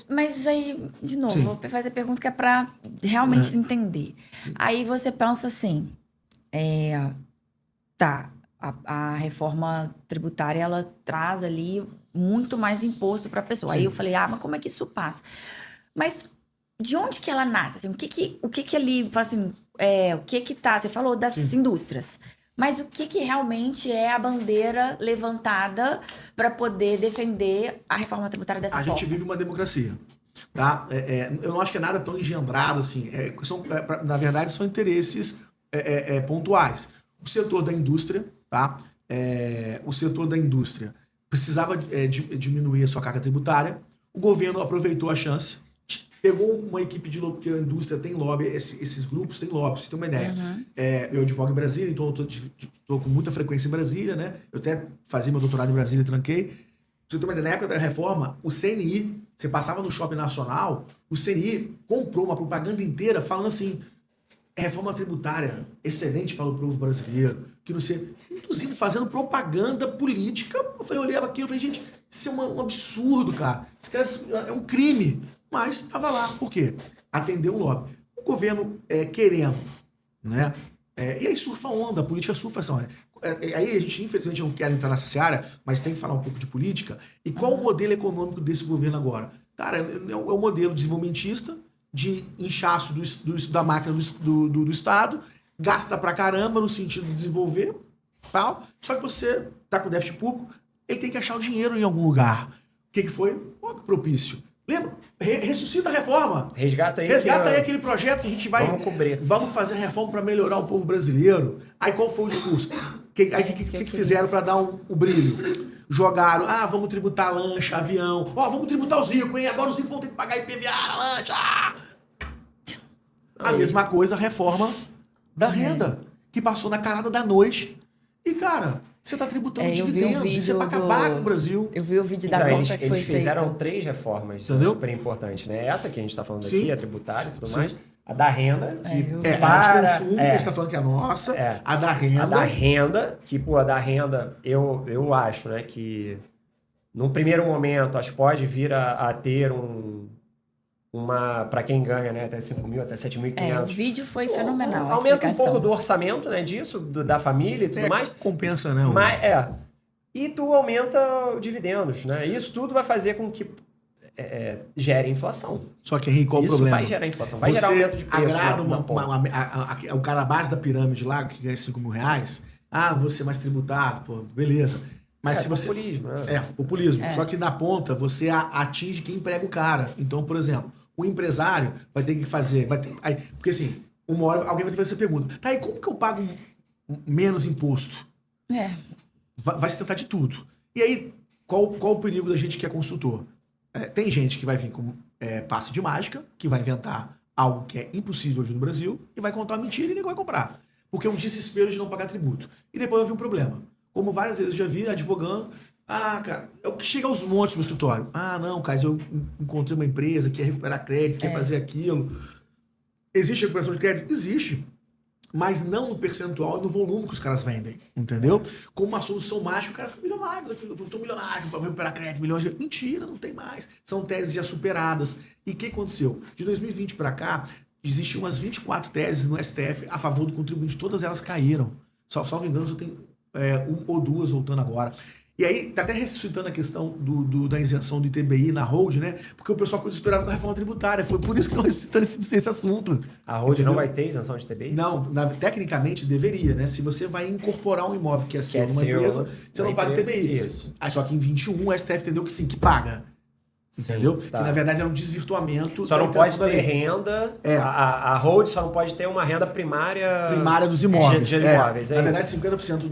Mas aí, de novo, vou fazer a pergunta que é para realmente entender. Sim. Aí você pensa assim, a reforma tributária, ela traz ali muito mais imposto para a pessoa. Sim. Aí eu falei, mas como é que isso passa? Mas de onde que ela nasce? Assim, o que ali, assim, o que tá? Você falou das indústrias. Mas o que realmente é a bandeira levantada para poder defender a reforma tributária dessa forma? A gente vive uma democracia. Tá? Eu não acho que é nada tão engendrado assim. Na verdade, são interesses pontuais. O setor da indústria, tá? O setor da indústria precisava diminuir a sua carga tributária. O governo aproveitou a chance, pegou uma equipe de lobby, porque a indústria tem lobby, esses grupos têm lobby, pra você ter uma ideia. Uhum. Eu advogo em Brasília, então eu estou com muita frequência em Brasília, né? Eu até fazia meu doutorado em Brasília e tranquei. Pra você ter uma ideia, na época da reforma, o CNI, você passava no Shopping Nacional, o CNI comprou uma propaganda inteira falando assim, reforma tributária excelente para o povo brasileiro, que não sei, inclusive fazendo propaganda política. Eu olhava aquilo e falei, gente, isso é um absurdo, cara. Esse cara é um crime. Mas estava lá. Por quê? Atendeu o lobby. O governo querendo, né? E aí surfa a onda, a política surfa essa onda. Aí a gente, infelizmente, não quer entrar nessa seara, mas tem que falar um pouco de política. E qual o modelo econômico desse governo agora? Cara, é o modelo desenvolvimentista, de inchaço da máquina do Estado, gasta pra caramba no sentido de desenvolver, tal. Só que você tá com déficit público, ele tem que achar o dinheiro em algum lugar. O que foi? Olha que propício. Lembra? Ressuscita a reforma. Resgata aí aquele projeto que a gente vai... Vamos cobrir. Vamos fazer a reforma para melhorar o povo brasileiro. Aí qual foi o discurso? O que fizeram para dar o brilho? Jogaram, vamos tributar lancha, avião. Vamos tributar os ricos, hein? Agora os ricos vão ter que pagar IPVA na lancha. A mesma coisa, a reforma da renda, que passou na calada da noite. E, cara... Você está tributando dividendos, isso é para acabar com o Brasil. Eu vi o vídeo da conta que foi feita. Eles fizeram 3 reformas super importantes, né? Essa que a gente está falando aqui, a tributária e tudo mais. A da renda, que a de consumo, que a gente está falando que é a nossa. A da renda. A da renda, que, a da renda, eu acho, né, que no primeiro momento, acho que pode vir a ter para quem ganha, né, até 5 mil, até 7.500. O vídeo foi fenomenal. Aumenta um pouco do orçamento, né, disso, da família e tudo mais. Compensa, né? E tu aumenta os dividendos, né? Isso tudo vai fazer com que gere inflação. Só que, Henrique, qual o problema? Isso vai gerar inflação, vai gerar aumento de preço. Agrada o cara base da pirâmide lá, que ganha 5 mil reais. Você é mais tributado, beleza. Mas se você... populismo, né? Populismo. Só que na ponta, você atinge quem emprega o cara. Então, por exemplo, o empresário vai ter que fazer... porque assim, uma hora alguém vai ter que fazer essa pergunta. Tá, e como que eu pago menos imposto? Vai se tentar de tudo. E aí, qual o perigo da gente que é consultor? Tem gente que vai vir com passe de mágica, que vai inventar algo que é impossível hoje no Brasil, e vai contar uma mentira e ninguém vai comprar. Porque é um desespero de não pagar tributo. E depois vai vir um problema. Como várias vezes eu já vi advogando, Ah, cara, é o que chega aos montes no escritório. Ah, não, Caio, eu encontrei uma empresa que quer recuperar crédito, quer fazer aquilo. Existe recuperação de crédito? Existe. Mas não no percentual e no volume que os caras vendem, entendeu? Como uma solução mágica, o cara fica milionário. Eu estou milionário para recuperar crédito, milhões de... Mentira, não tem mais. São teses já superadas. E o que aconteceu? De 2020 para cá, existiam umas 24 teses no STF a favor do contribuinte. Todas elas caíram. Salvo engano, só tem uma ou duas voltando agora. E aí, tá até ressuscitando a questão da isenção do ITBI na hold, né? Porque o pessoal ficou desesperado com a reforma tributária. Foi por isso que estão ressuscitando esse assunto. A hold entendeu? não vai ter isenção de ITBI? Não, tecnicamente deveria, né? Se você vai incorporar um imóvel que é seu numa empresa, você não paga ITBI. Isso. Aí só que em 21 o STF entendeu que sim, que paga. Entendeu? Sim, tá. Que na verdade era um desvirtuamento. Só não pode ter renda. A hold só não pode ter uma renda primária dos imóveis. De imóveis. Na verdade, 50%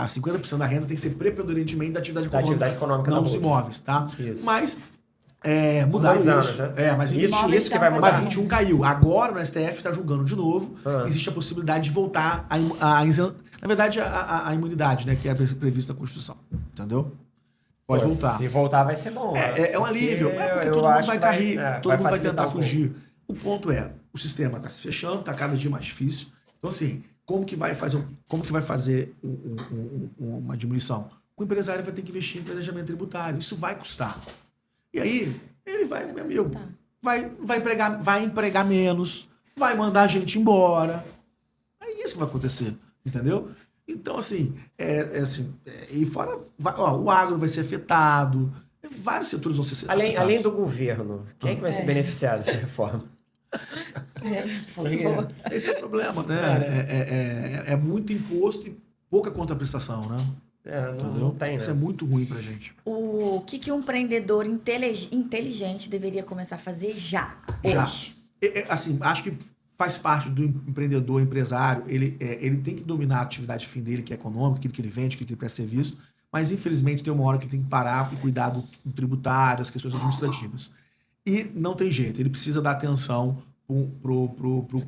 50% da renda tem que ser preponderantemente da atividade econômica, não dos imóveis, tá? Isso. Mas mudaram isso. Anos, né? Mas isso que vai mudar. Mas 21 caiu. Agora no STF está julgando de novo. Existe a possibilidade de voltar na verdade, a imunidade, né? Que é prevista na Constituição. Entendeu? Pode voltar. Se voltar vai ser bom. É um alívio. Porque todo mundo vai cair, todo mundo vai tentar fugir. O ponto é, o sistema está se fechando, está cada dia mais difícil. Então, assim, como que vai fazer uma diminuição? O empresário vai ter que investir em planejamento tributário. Isso vai custar. E aí, ele vai, meu amigo, vai empregar menos, vai mandar a gente embora. É isso que vai acontecer, entendeu? Então, assim, e fora, o agro vai ser afetado, vários setores vão ser afetados. Além do governo, quem é que vai se beneficiar dessa reforma? Esse é o problema, né? É muito imposto e pouca contraprestação, né? Não tem, né? Isso é muito ruim pra gente. O que um empreendedor inteligente deveria começar a fazer já, hoje? Assim, acho que faz parte do empreendedor, empresário, ele tem que dominar a atividade fim dele, que é econômica, aquilo que ele vende, aquilo que ele presta serviço, mas infelizmente tem uma hora que ele tem que parar e cuidar do tributário, as questões administrativas. E não tem jeito, ele precisa dar atenção pro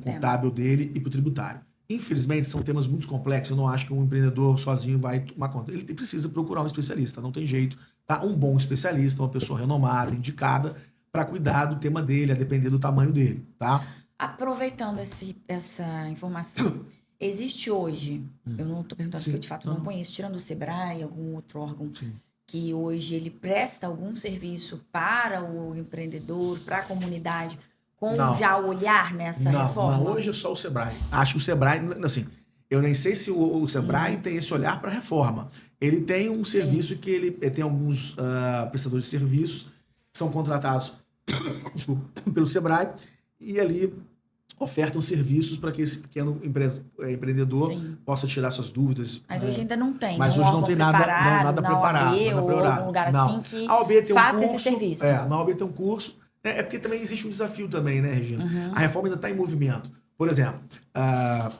contábil dele e pro tributário. Infelizmente, são temas muito complexos, eu não acho que um empreendedor sozinho vai tomar conta. Ele precisa procurar um especialista, não tem jeito. Tá? Um bom especialista, uma pessoa renomada, indicada, para cuidar do tema dele, a depender do tamanho dele, tá? Aproveitando essa informação, existe hoje, eu não estou perguntando porque eu de fato não conheço, tirando o Sebrae, algum outro órgão, que hoje ele presta algum serviço para o empreendedor, para a comunidade, com já o olhar nessa reforma? Não, hoje é só o Sebrae. Acho que o Sebrae, assim, eu nem sei se o Sebrae tem esse olhar para a reforma. Ele tem um serviço que ele tem alguns prestadores de serviços que são contratados pelo Sebrae e ali ofertam serviços para que esse pequeno empreendedor possa tirar suas dúvidas. Mas hoje ainda não tem. Mas hoje não tem nada preparado. Ou algum lugar assim que faça esse serviço. Na OAB tem um curso. É porque também existe um desafio também, né, Regina? A reforma ainda está em movimento. Por exemplo, a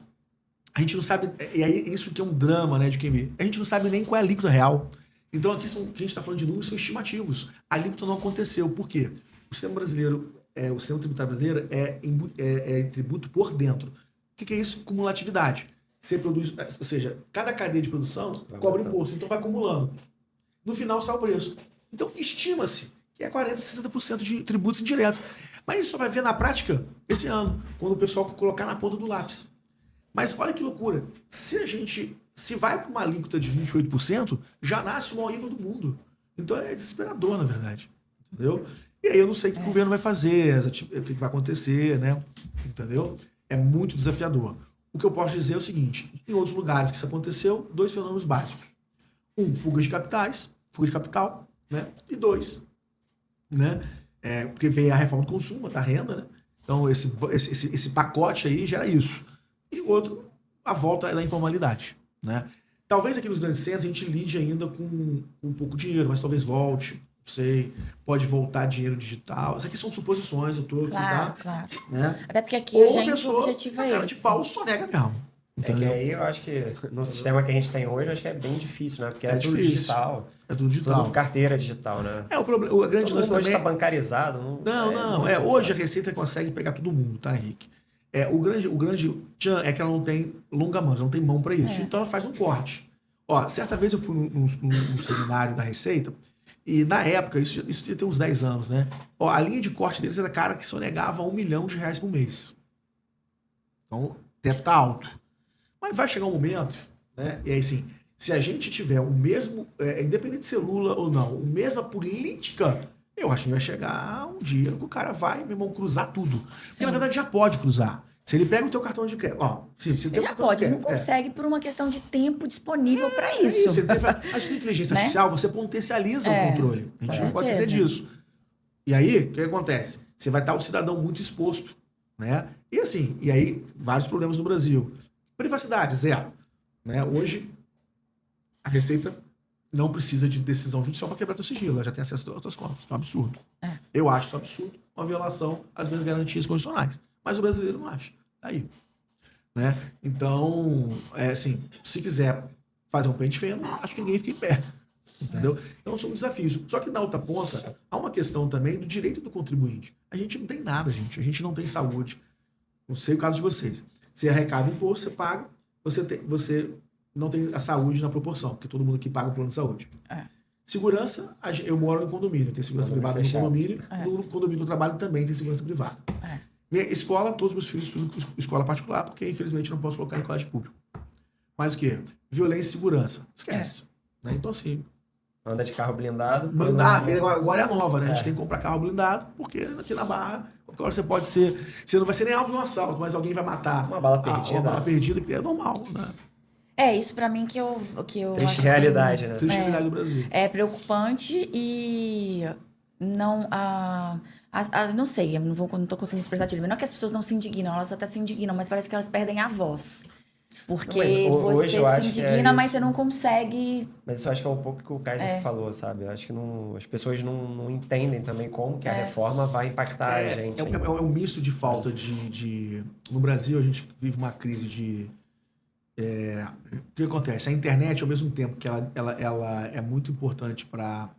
gente não sabe... E aí isso que é um drama, né, de quem vê. A gente não sabe nem qual é a alíquota real. Então aqui o que a gente está falando de números são estimativos. A alíquota não aconteceu. Por quê? O sistema brasileiro... o sistema tributário brasileiro é tributo por dentro. O que é isso? Cumulatividade. Você produz, ou seja, cada cadeia de produção cobra imposto, então vai acumulando. No final sai o preço. Então estima-se que é 40%, 60% de tributos indiretos. Mas isso só vai ver na prática esse ano, quando o pessoal colocar na ponta do lápis. Mas olha que loucura. Se vai para uma alíquota de 28%, já nasce o maior nível do mundo. Então é desesperador, na verdade. Entendeu? E aí eu não sei o que o governo vai fazer, o que vai acontecer, né? Entendeu? É muito desafiador. O que eu posso dizer é o seguinte, em outros lugares que isso aconteceu, 2 fenômenos básicos. 1, fuga de capital, né? E 2, né? Porque vem a reforma do consumo, da renda, né? Então esse pacote aí gera isso. E outro, a volta da informalidade, né? Talvez aqui nos grandes centros a gente lide ainda com um pouco de dinheiro, mas talvez volte. Não sei, pode voltar dinheiro digital. Isso aqui são suposições, eu tô claro, aqui, tá? Claro. Né? Até porque aqui ou o pessoa, objetivo é cara de pau sonega mesmo. Entendeu? Que aí eu acho que no sistema que a gente tem hoje, acho que é bem difícil, né? Porque é tudo difícil. digital. É tudo digital. Tudo carteira digital, né? O problema, a grande lance hoje também... está bancarizado. Não. Hoje a Receita consegue pegar todo mundo, tá, Henrique? O grande tchan é que ela não tem longa mão, ela não tem mão para isso. Então ela faz um corte. Ó, certa vez eu fui num seminário da Receita, e na época, isso já tem uns 10 anos, né? Ó, a linha de corte deles era cara que sonegava R$1 milhão por mês. Então, o teto tá alto. Mas vai chegar um momento, né? E aí, assim, se a gente tiver o mesmo, independente de ser Lula ou não, a mesma política, eu acho que vai chegar um dia que o cara vai, meu irmão, cruzar tudo. Porque, na verdade, já pode cruzar. Se ele pega o teu cartão de crédito, ó, sim, se Ele já pode, não consegue por uma questão de tempo disponível para isso. Mas com inteligência artificial, você potencializa o controle. A gente não pode esquecer disso. E aí, o que acontece? Você vai estar o cidadão muito exposto, né? E assim, e aí, vários problemas no Brasil. Privacidade, zero. Né? Hoje, a Receita não precisa de decisão judicial para quebrar teu sigilo. Ela já tem acesso às tuas contas. Isso é um absurdo. Eu acho isso um absurdo, uma violação às minhas garantias constitucionais. Mas o brasileiro não acha. Tá aí. Né? Então, assim, se quiser fazer um pente fino, acho que ninguém fica em pé. Entendeu? Então, são desafios. Só que na outra ponta, há uma questão também do direito do contribuinte. A gente não tem nada, gente. A gente não tem saúde. Não sei o caso de vocês. Você arrecada imposto, você paga, você não tem a saúde na proporção, porque todo mundo aqui paga o plano de saúde. Segurança, eu moro no condomínio, tem segurança privada no condomínio. No condomínio que eu trabalho também tem segurança privada. Minha escola, todos os meus filhos estudam em escola particular, porque infelizmente não posso colocar em colégio público. Mas o quê? Violência e segurança. Esquece. Né? Então, assim. Anda de carro blindado. Agora é a nova, né? A gente tem que comprar carro blindado, porque aqui na Barra, qualquer hora você pode ser. Você não vai ser nem alvo de um assalto, mas alguém vai matar. Uma bala perdida. Uma bala perdida, que é normal, né? Isso pra mim que eu Triste acho realidade, assim, né? Triste realidade do Brasil. É preocupante e não não sei, não tô conseguindo expressar direito. Não é que as pessoas não se indignam, elas até se indignam, mas parece que elas perdem a voz. Porque você se indigna, mas você não consegue... Mas isso eu acho que é um pouco que o Kaiser falou, sabe? Eu acho que as pessoas não entendem também como que a reforma vai impactar a gente. É um misto de falta No Brasil, a gente vive uma crise de... O que acontece? A internet, ao mesmo tempo que ela é muito importante para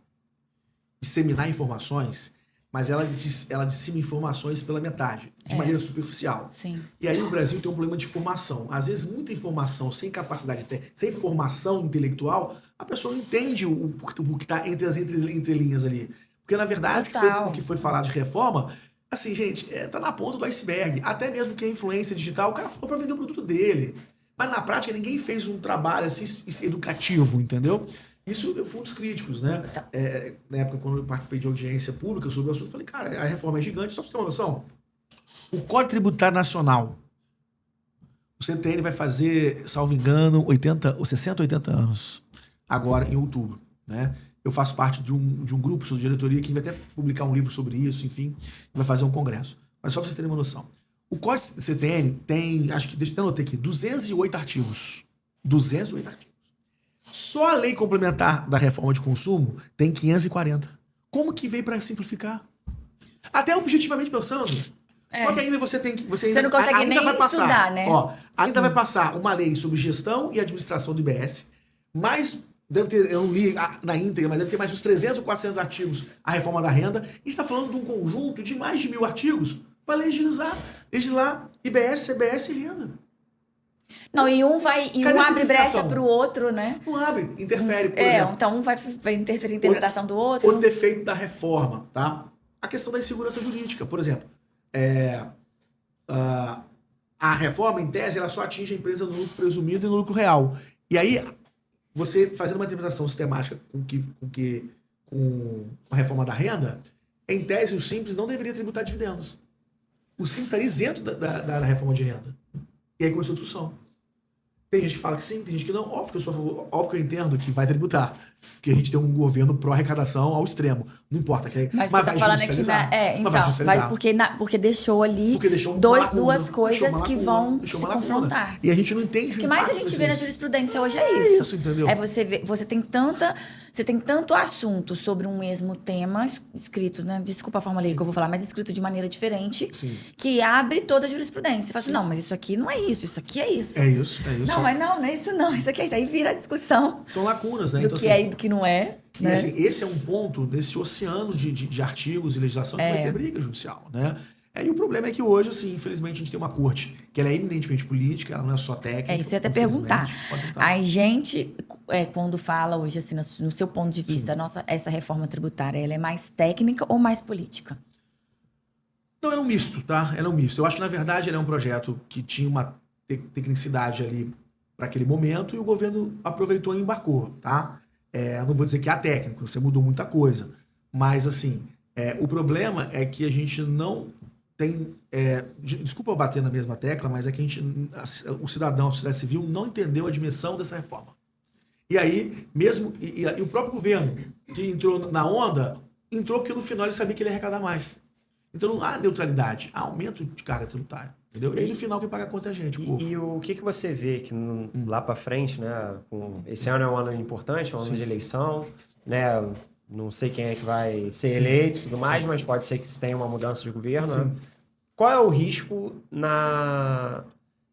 disseminar informações, mas ela dissemina informações pela metade, de maneira superficial. Sim. E aí o Brasil tem um problema de formação. Às vezes, muita informação sem capacidade, sem formação intelectual, a pessoa não entende o que está entre as entrelinhas ali. Porque, na verdade, o que foi falado de reforma, assim, gente, tá na ponta do iceberg. Até mesmo que é influência digital, o cara falou para vender o produto dele. Mas, na prática, ninguém fez um trabalho assim, educativo, entendeu? Isso foi um dos críticos, né? Na época, quando eu participei de audiência pública sobre o assunto, eu falei, cara, a reforma é gigante, só pra você ter uma noção. O Código Tributário Nacional, o CTN vai fazer, salvo engano, 60 ou 80 anos, agora em outubro, né? Eu faço parte de um grupo, sou de diretoria, que vai até publicar um livro sobre isso, enfim, vai fazer um congresso. Mas só pra vocês terem uma noção. O Código CTN tem, acho que, deixa eu anotar aqui, 208 artigos. 208 artigos. Só a lei complementar da reforma de consumo tem 540. Como que veio para simplificar? Até objetivamente pensando. Só que ainda você tem que... Você não consegue nem estudar, né? Ainda vai passar uma lei sobre gestão e administração do IBS, mas deve ter, eu não li na íntegra, mas deve ter mais uns 300 ou 400 artigos a reforma da renda. E está falando de um conjunto de mais de 1000 artigos para legislar IBS, CBS e renda. Não, e um abre brecha pro outro, né? Não abre, interfere, por exemplo. Então um vai interferir na interpretação do outro. O defeito da reforma, tá? A questão da insegurança jurídica, por exemplo. A reforma, em tese, ela só atinge a empresa no lucro presumido e no lucro real. E aí, você fazendo uma interpretação sistemática com a reforma da renda, em tese, o Simples não deveria tributar dividendos. O Simples estaria isento da reforma de renda. E aí começou a discussão. Tem gente que fala que sim, tem gente que não. Óbvio que eu sou a favor, óbvio que eu entendo que vai tributar. Porque a gente tem um governo pró-arrecadação ao extremo. Não importa. Mas você tá falando aqui porque deixou ali duas coisas que vão se confrontar. E a gente não entende o que mais a gente vê na jurisprudência hoje é isso. Entendeu? Você tem tanto assunto sobre um mesmo tema escrito, né? Desculpa a forma que eu vou falar, mas escrito de maneira diferente, que abre toda a jurisprudência. Você fala assim, não, mas isso aqui não é isso aqui é isso. É isso. Não, mas não é isso não, isso aqui é isso. Aí vira a discussão. São lacunas, né? Do que é e do que não é. E assim, esse é um ponto desse oceano de artigos e legislação que vai ter briga judicial, né? E o problema é que hoje, assim, infelizmente, a gente tem uma corte que ela é eminentemente política, ela não é só técnica. É isso, eu ia até infelizmente. perguntar. Pode perguntar. A gente, quando fala hoje, assim, no seu ponto de vista, essa reforma tributária, ela é mais técnica ou mais política? Não, ela é um misto, tá? Ela é um misto. Eu acho que, na verdade, ela é um projeto que tinha uma tecnicidade ali para aquele momento e o governo aproveitou e embarcou, tá? Eu não vou dizer que é técnico, você mudou muita coisa. Mas, assim, o problema é que a gente não tem... desculpa eu bater na mesma tecla, mas é que o cidadão, a sociedade civil, não entendeu a dimensão dessa reforma. E aí, mesmo... E o próprio governo, que entrou na onda, entrou porque no final ele sabia que ele ia arrecadar mais. Então não há neutralidade, há aumento de carga tributária. Entendeu? E aí no final quem paga a conta é a gente. E o que você vê que lá para frente, né? Esse ano é um ano importante, é um ano de eleição, né? Não sei quem é que vai ser eleito e tudo mais, mas pode ser que se tenha uma mudança de governo. Né? Qual é o risco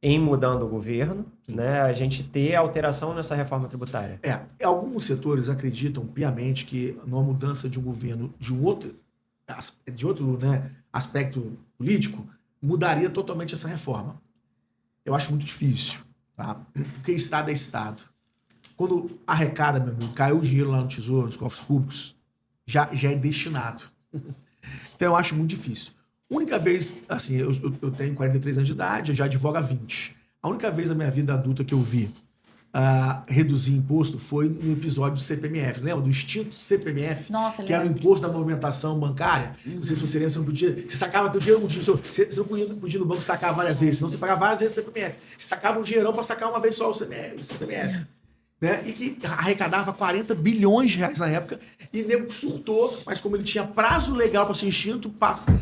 em mudando o governo, né? A gente ter alteração nessa reforma tributária? Alguns setores acreditam piamente que numa mudança de um governo de outro, né, aspecto político, mudaria totalmente essa reforma. Eu acho muito difícil, tá? Porque Estado é Estado. Quando arrecada, meu amigo, caiu o dinheiro lá no Tesouro, nos cofres públicos, já é destinado. Então eu acho muito difícil. A única vez, assim, eu tenho 43 anos de idade, eu já advogo há 20. A única vez na minha vida adulta que eu vi reduzir imposto foi no episódio do CPMF. Lembra do extinto CPMF? Nossa, que era o imposto da movimentação bancária. Não sei se você lembra, você não podia... Você sacava teu dinheiro, você não podia ir no banco sacar várias vezes, senão você pagava várias vezes o CPMF. Você sacava um dinheirão para sacar uma vez só o CPMF. Né? E que arrecadava 40 bilhões de reais na época, e o nego surtou, mas como ele tinha prazo legal para ser extinto,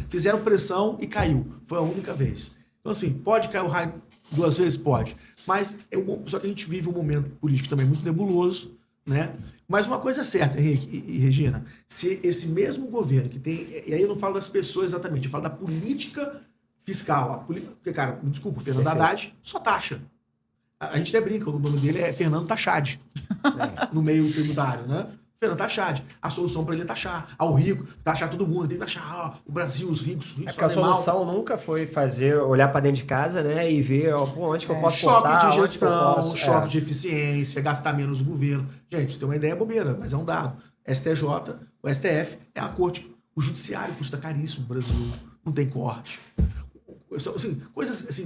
fizeram pressão e caiu. Foi a única vez. Então, assim, pode cair o raio 2 vezes? Pode. Mas só que a gente vive um momento político também muito nebuloso, né? Mas uma coisa é certa, Henrique e Regina, se esse mesmo governo que tem... E aí eu não falo das pessoas exatamente, eu falo da política fiscal. Porque, cara, me desculpa, o Fernando Haddad só taxa. A gente até brinca, o nome dele é Fernando Taxad, no meio tributário, né? Fernando Taxad. A solução para ele é taxar. O rico, taxar todo mundo, tem que taxar o Brasil, os ricos porque a solução nunca foi olhar para dentro de casa, né? E ver onde que eu posso choque cortar, de gestão, choque de de eficiência, gastar menos no governo. Gente, você tem uma ideia bobeira, mas é um dado. STJ, o STF é a corte. O judiciário custa caríssimo no Brasil. Não tem corte. Assim,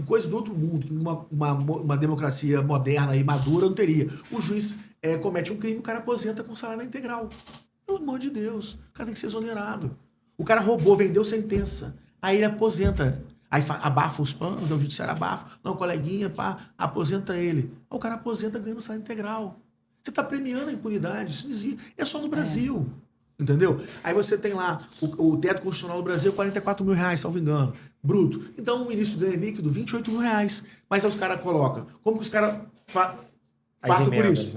coisas do outro mundo, que uma democracia moderna e madura não teria. O juiz comete um crime, o cara aposenta com salário integral. Pelo amor de Deus, o cara tem que ser exonerado. O cara roubou, vendeu sentença, aí ele aposenta. Aí abafa os panos, o judiciário abafa. Não, coleguinha, aposenta ele. Aí o cara aposenta ganhando salário integral. Você está premiando a impunidade, isso não existe. É só no Brasil. Entendeu? Aí você tem lá o teto constitucional do Brasil, 44 mil reais, salvo engano, bruto. Então o ministro ganha líquido 28 mil reais. Mas aí os caras colocam. Como que os caras passam por isso?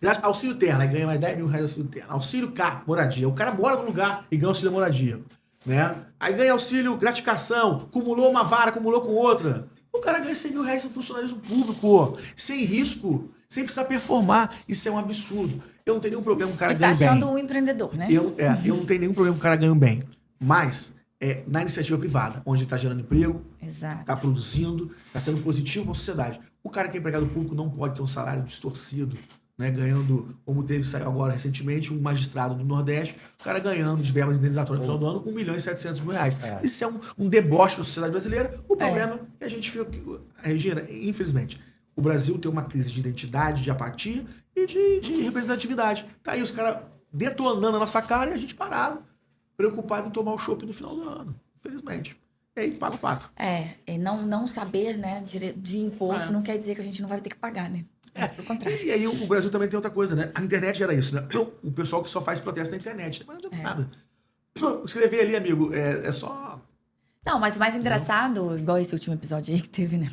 Né? Auxílio terno, aí ganha mais 10 mil reais auxílio terno. Auxílio carro, moradia. O cara mora no lugar e ganha auxílio moradia. Né? Aí ganha auxílio gratificação, acumulou uma vara, acumulou com outra. O cara ganha 100 mil reais no funcionalismo público, sem risco, sem precisar performar. Isso é um absurdo. Eu não tenho nenhum problema com o cara ganhar bem. Tá achando um empreendedor, né? Eu não tenho nenhum problema com o cara ganhando bem. Mas na iniciativa privada, onde ele está gerando emprego, está produzindo, está sendo positivo para a sociedade. O cara que é empregado público não pode ter um salário distorcido, né, ganhando, como saiu agora recentemente, um magistrado do Nordeste, o cara ganhando de verbas indenizatórias no final do ano, 1 milhão e 700 mil reais. Isso é um deboche da sociedade brasileira. O problema é que a gente fica... Regina, infelizmente, o Brasil tem uma crise de identidade, de apatia e de representatividade. Tá aí os caras detonando a nossa cara e a gente parado, preocupado em tomar o chopp no final do ano. Infelizmente. E aí paga o pato. E não saber, né, de imposto não quer dizer que a gente não vai ter que pagar, né? Pelo contrário. E aí o Brasil também tem outra coisa, né? A internet era isso, né? O pessoal que só faz protesto na internet. Mas não adianta nada. Escrever ali, amigo, é só... Não, mas o mais engraçado, igual esse último episódio aí que teve, né?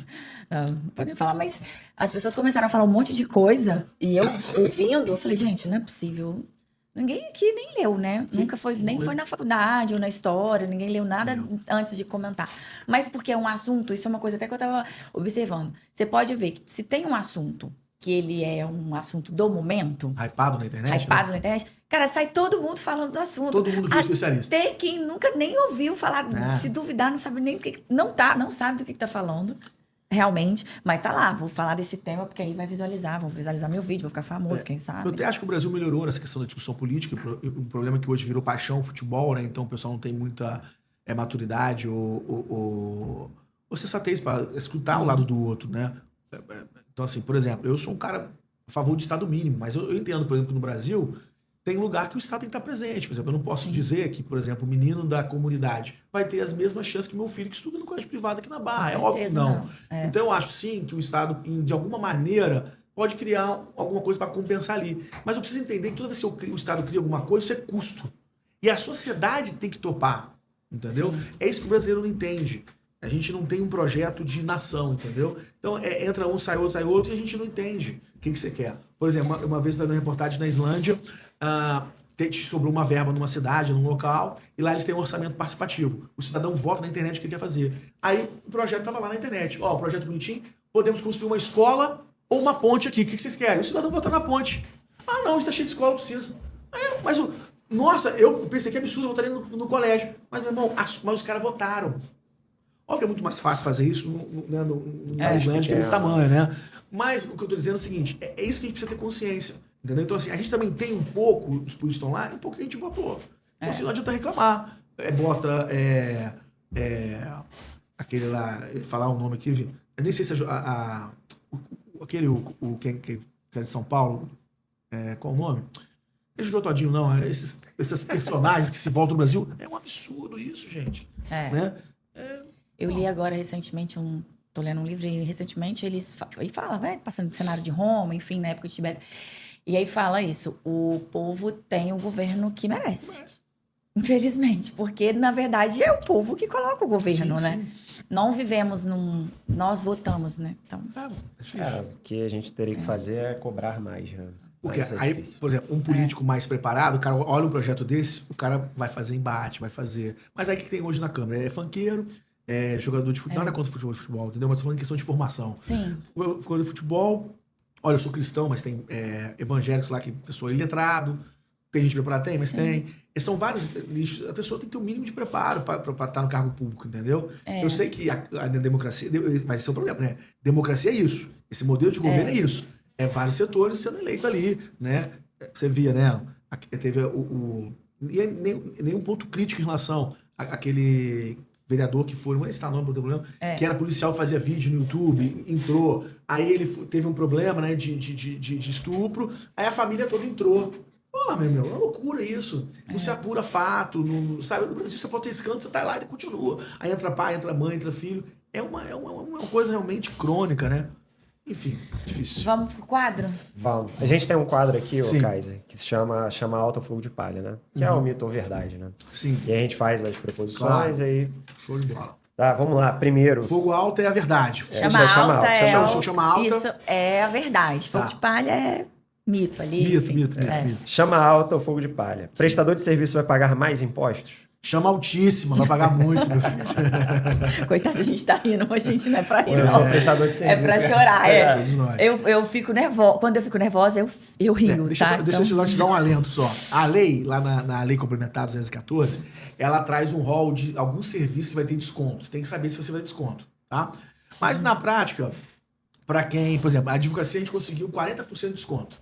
Podem falar, mas as pessoas começaram a falar um monte de coisa e eu ouvindo, eu falei, gente, não é possível. Ninguém aqui nem leu, né? Sim, nunca foi, nem foi na faculdade ou na história, ninguém leu nada antes de comentar. Mas porque é um assunto, isso é uma coisa até que eu tava observando. Você pode ver que se tem um assunto que ele é um assunto do momento, Hypado na internet? hypado na internet, cara, sai todo mundo falando do assunto. Todo mundo foi especialista. Até quem nunca nem ouviu falar, se duvidar, não sabe nem do que... Não sabe do que tá falando, realmente. Mas tá lá, vou falar desse tema, porque aí vai visualizar. Vou visualizar meu vídeo, vou ficar famoso, quem sabe. Eu até acho que o Brasil melhorou nessa questão da discussão política. O problema é que hoje virou paixão, futebol, né? Então o pessoal não tem muita maturidade ou sensatez para escutar o lado do outro, né? Então, assim, por exemplo, eu sou um cara a favor de Estado mínimo, mas eu entendo, por exemplo, que no Brasil tem lugar que o Estado tem que estar presente. Por exemplo, eu não posso dizer que, por exemplo, o menino da comunidade vai ter as mesmas chances que meu filho que estuda no colégio privado aqui na Barra. É óbvio que não. Então, eu acho, sim, que o Estado, de alguma maneira, pode criar alguma coisa para compensar ali. Mas eu preciso entender que toda vez que o Estado cria alguma coisa, isso é custo. E a sociedade tem que topar, entendeu? Sim. É isso que o brasileiro não entende. A gente não tem um projeto de nação, entendeu? Então, entra um, sai outro, e a gente não entende o que você quer. Por exemplo, uma vez eu estava numa reportagem na Islândia, sobrou uma verba numa cidade, num local, e lá eles têm um orçamento participativo. O cidadão vota na internet o que ele quer fazer. Aí o projeto estava lá na internet. Ó, o projeto bonitinho, podemos construir uma escola ou uma ponte aqui. O que vocês querem? O cidadão vota na ponte. Ah, não, a gente está cheio de escola, precisa. Nossa, eu pensei que absurdo, eu votaria no colégio. Mas, meu irmão, mas os caras votaram. Óbvio que é muito mais fácil fazer isso na Islândia, que é desse tamanho, né? Mas o que eu estou dizendo é o seguinte, é isso que a gente precisa ter consciência, entendeu? Então, assim, a gente também tem um pouco, os políticos estão lá, um pouco que a gente votou. Então, assim, não adianta reclamar. Aquele lá, falar o nome aqui, eu nem sei se que é de São Paulo, qual o nome? Não todinho, não. Esses personagens que se voltam no Brasil, é um absurdo isso, gente. Né? Eu li agora recentemente tô lendo um livro e recentemente ele fala, vai passando no cenário de Roma, enfim, na época de Tibério. E aí fala isso, o povo tem o governo que merece. Infelizmente, porque na verdade é o povo que coloca o governo, sim, né? Sim. Não vivemos nós votamos, né? Então, é difícil. O que a gente teria que fazer é cobrar mais, né? Porque aí, por exemplo, um político mais preparado, o cara olha um projeto desse, o cara vai fazer embate, vai fazer... Mas aí o que tem hoje na Câmara? É funkeiro, jogador de futebol, nada contra o futebol, entendeu? Mas tô falando em questão de formação. Sim. Jogador de futebol, olha, eu sou cristão, mas tem evangélicos lá que a pessoa é iletrado, tem gente preparada? Tem, mas sim, tem. E são vários nichos. A pessoa tem que ter o mínimo de preparo para estar no cargo público, entendeu? Eu sei que a democracia... Mas esse é o problema, né? Democracia é isso. Esse modelo de governo é isso. Vários setores sendo eleitos ali, né? Você via, né? Teve e nenhum ponto crítico em relação àquele vereador que foi, não vou nem citar o nome, não tem problema, que era policial, fazia vídeo no YouTube, entrou, aí ele teve um problema, né, de estupro, aí a família toda entrou. Pô, meu, é uma loucura isso. Não se apura fato, não, sabe? No Brasil você pode ter escândalo, você tá lá e continua. Aí entra pai, entra mãe, entra filho. É uma coisa realmente crônica, né? Enfim, difícil. Vamos pro quadro? Vamos. A gente tem um quadro aqui, ô Kaiser, que se chama Alto Fogo de Palha, né? Que é o mito ou verdade, né? Sim. E a gente faz as preposições, aí... Show de bola. Tá, vamos lá. Primeiro... Fogo alto é a verdade. Chama alta Chama alta. Isso é a verdade. Fogo de palha é mito ali. Mito. Chama alta ou fogo de palha. Sim. Prestador de serviço vai pagar mais impostos? Chama altíssima, vai pagar muito, meu filho. Coitado, a gente tá rindo, mas a gente não é pra rir, não. Prestador de serviço. É pra chorar, Todos nós. Eu fico nervosa. Quando eu fico nervosa, eu rio, tá? Deixa eu te dar um alento só. A lei, lá na Lei Complementar 214, ela traz um rol de alguns serviços que vai ter desconto. Você tem que saber se você vai ter desconto, tá? Mas na prática, para quem, por exemplo, a advocacia a gente conseguiu 40% de desconto.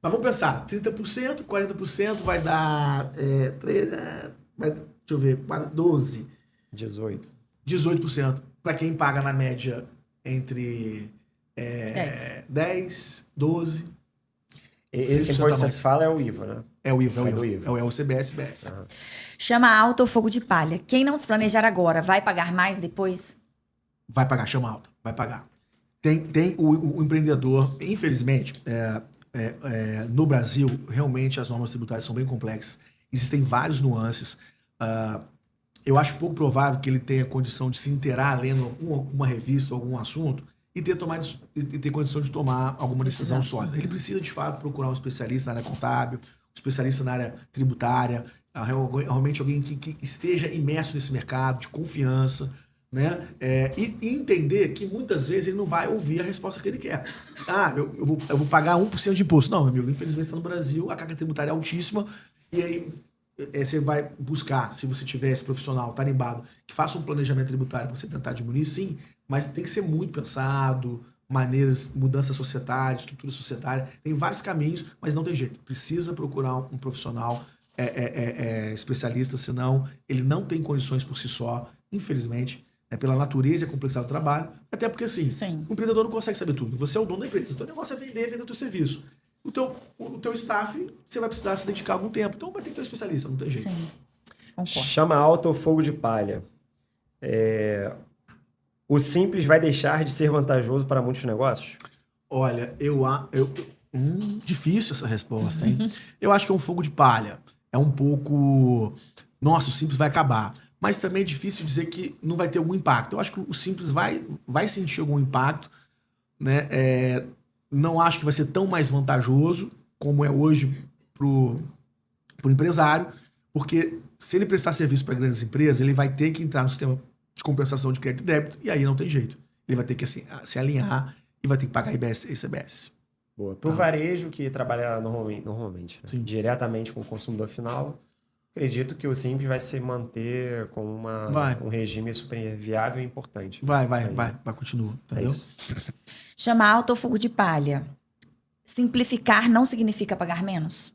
Mas vamos pensar, 30%, 40% vai dar... deixa eu ver, 12. 18%. Para quem paga na média entre 10, 12. Esse imposto que você fala é o IVA, né? É o IVA, é o CBS. Uhum. Chama alta ou fogo de palha. Quem não se planejar agora vai pagar mais depois? Vai pagar, chama alta, vai pagar. Tem o empreendedor, infelizmente, no Brasil, realmente as normas tributárias são bem complexas. Existem vários nuances. Eu acho pouco provável que ele tenha condição de se inteirar lendo uma revista ou algum assunto e ter condição de tomar alguma decisão sólida. Ele precisa, de fato, procurar um especialista na área contábil, um especialista na área tributária, realmente alguém que esteja imerso nesse mercado, de confiança, né? E entender que muitas vezes ele não vai ouvir a resposta que ele quer. Eu vou pagar 1% de imposto. Não, meu amigo, infelizmente está no Brasil, a carga tributária é altíssima, e aí você vai buscar, se você tiver esse profissional tarimbado, que faça um planejamento tributário para você tentar diminuir, sim, mas tem que ser muito pensado, maneiras, mudança societária, estrutura societária, tem vários caminhos, mas não tem jeito. Precisa procurar um profissional especialista, senão ele não tem condições por si só, infelizmente, pela natureza e a complexidade do trabalho, até porque assim, Sim. o empreendedor não consegue saber tudo. Você é o dono da empresa, então o negócio é vender o teu serviço. O teu staff, você vai precisar se dedicar algum tempo, então vai ter que ter um especialista, não tem jeito. Sim, concordo. Chama alta ou fogo de palha. O simples vai deixar de ser vantajoso para muitos negócios? Olha, difícil essa resposta, hein? Eu acho que é um fogo de palha. É um pouco... Nossa, o simples vai acabar. Mas também é difícil dizer que não vai ter algum impacto. Eu acho que o simples vai sentir algum impacto, né? Não acho que vai ser tão mais vantajoso como é hoje pro empresário, porque se ele prestar serviço para grandes empresas, ele vai ter que entrar no sistema de compensação de crédito e débito, e aí não tem jeito. Ele vai ter que se alinhar e vai ter que pagar IBS e ICMS. Boa. Pro varejo, que trabalha normalmente né? Diretamente com o consumidor final, acredito que o Simples vai se manter com um regime super viável e importante. Vai, continua, entendeu? Chama alta ou fogo de palha. Simplificar não significa pagar menos?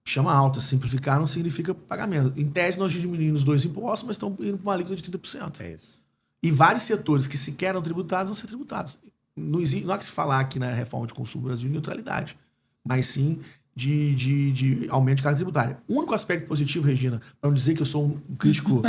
Chama alta. Simplificar não significa pagar menos. Em tese, nós diminuímos os 2 impostos, mas estão indo para uma alíquota de 30%. É isso. E vários setores que sequer eram tributados vão ser tributados. Não há que se falar aqui na reforma de consumo do Brasil de neutralidade, mas sim de aumento de carga tributária. O único aspecto positivo, Regina, para não dizer que eu sou um crítico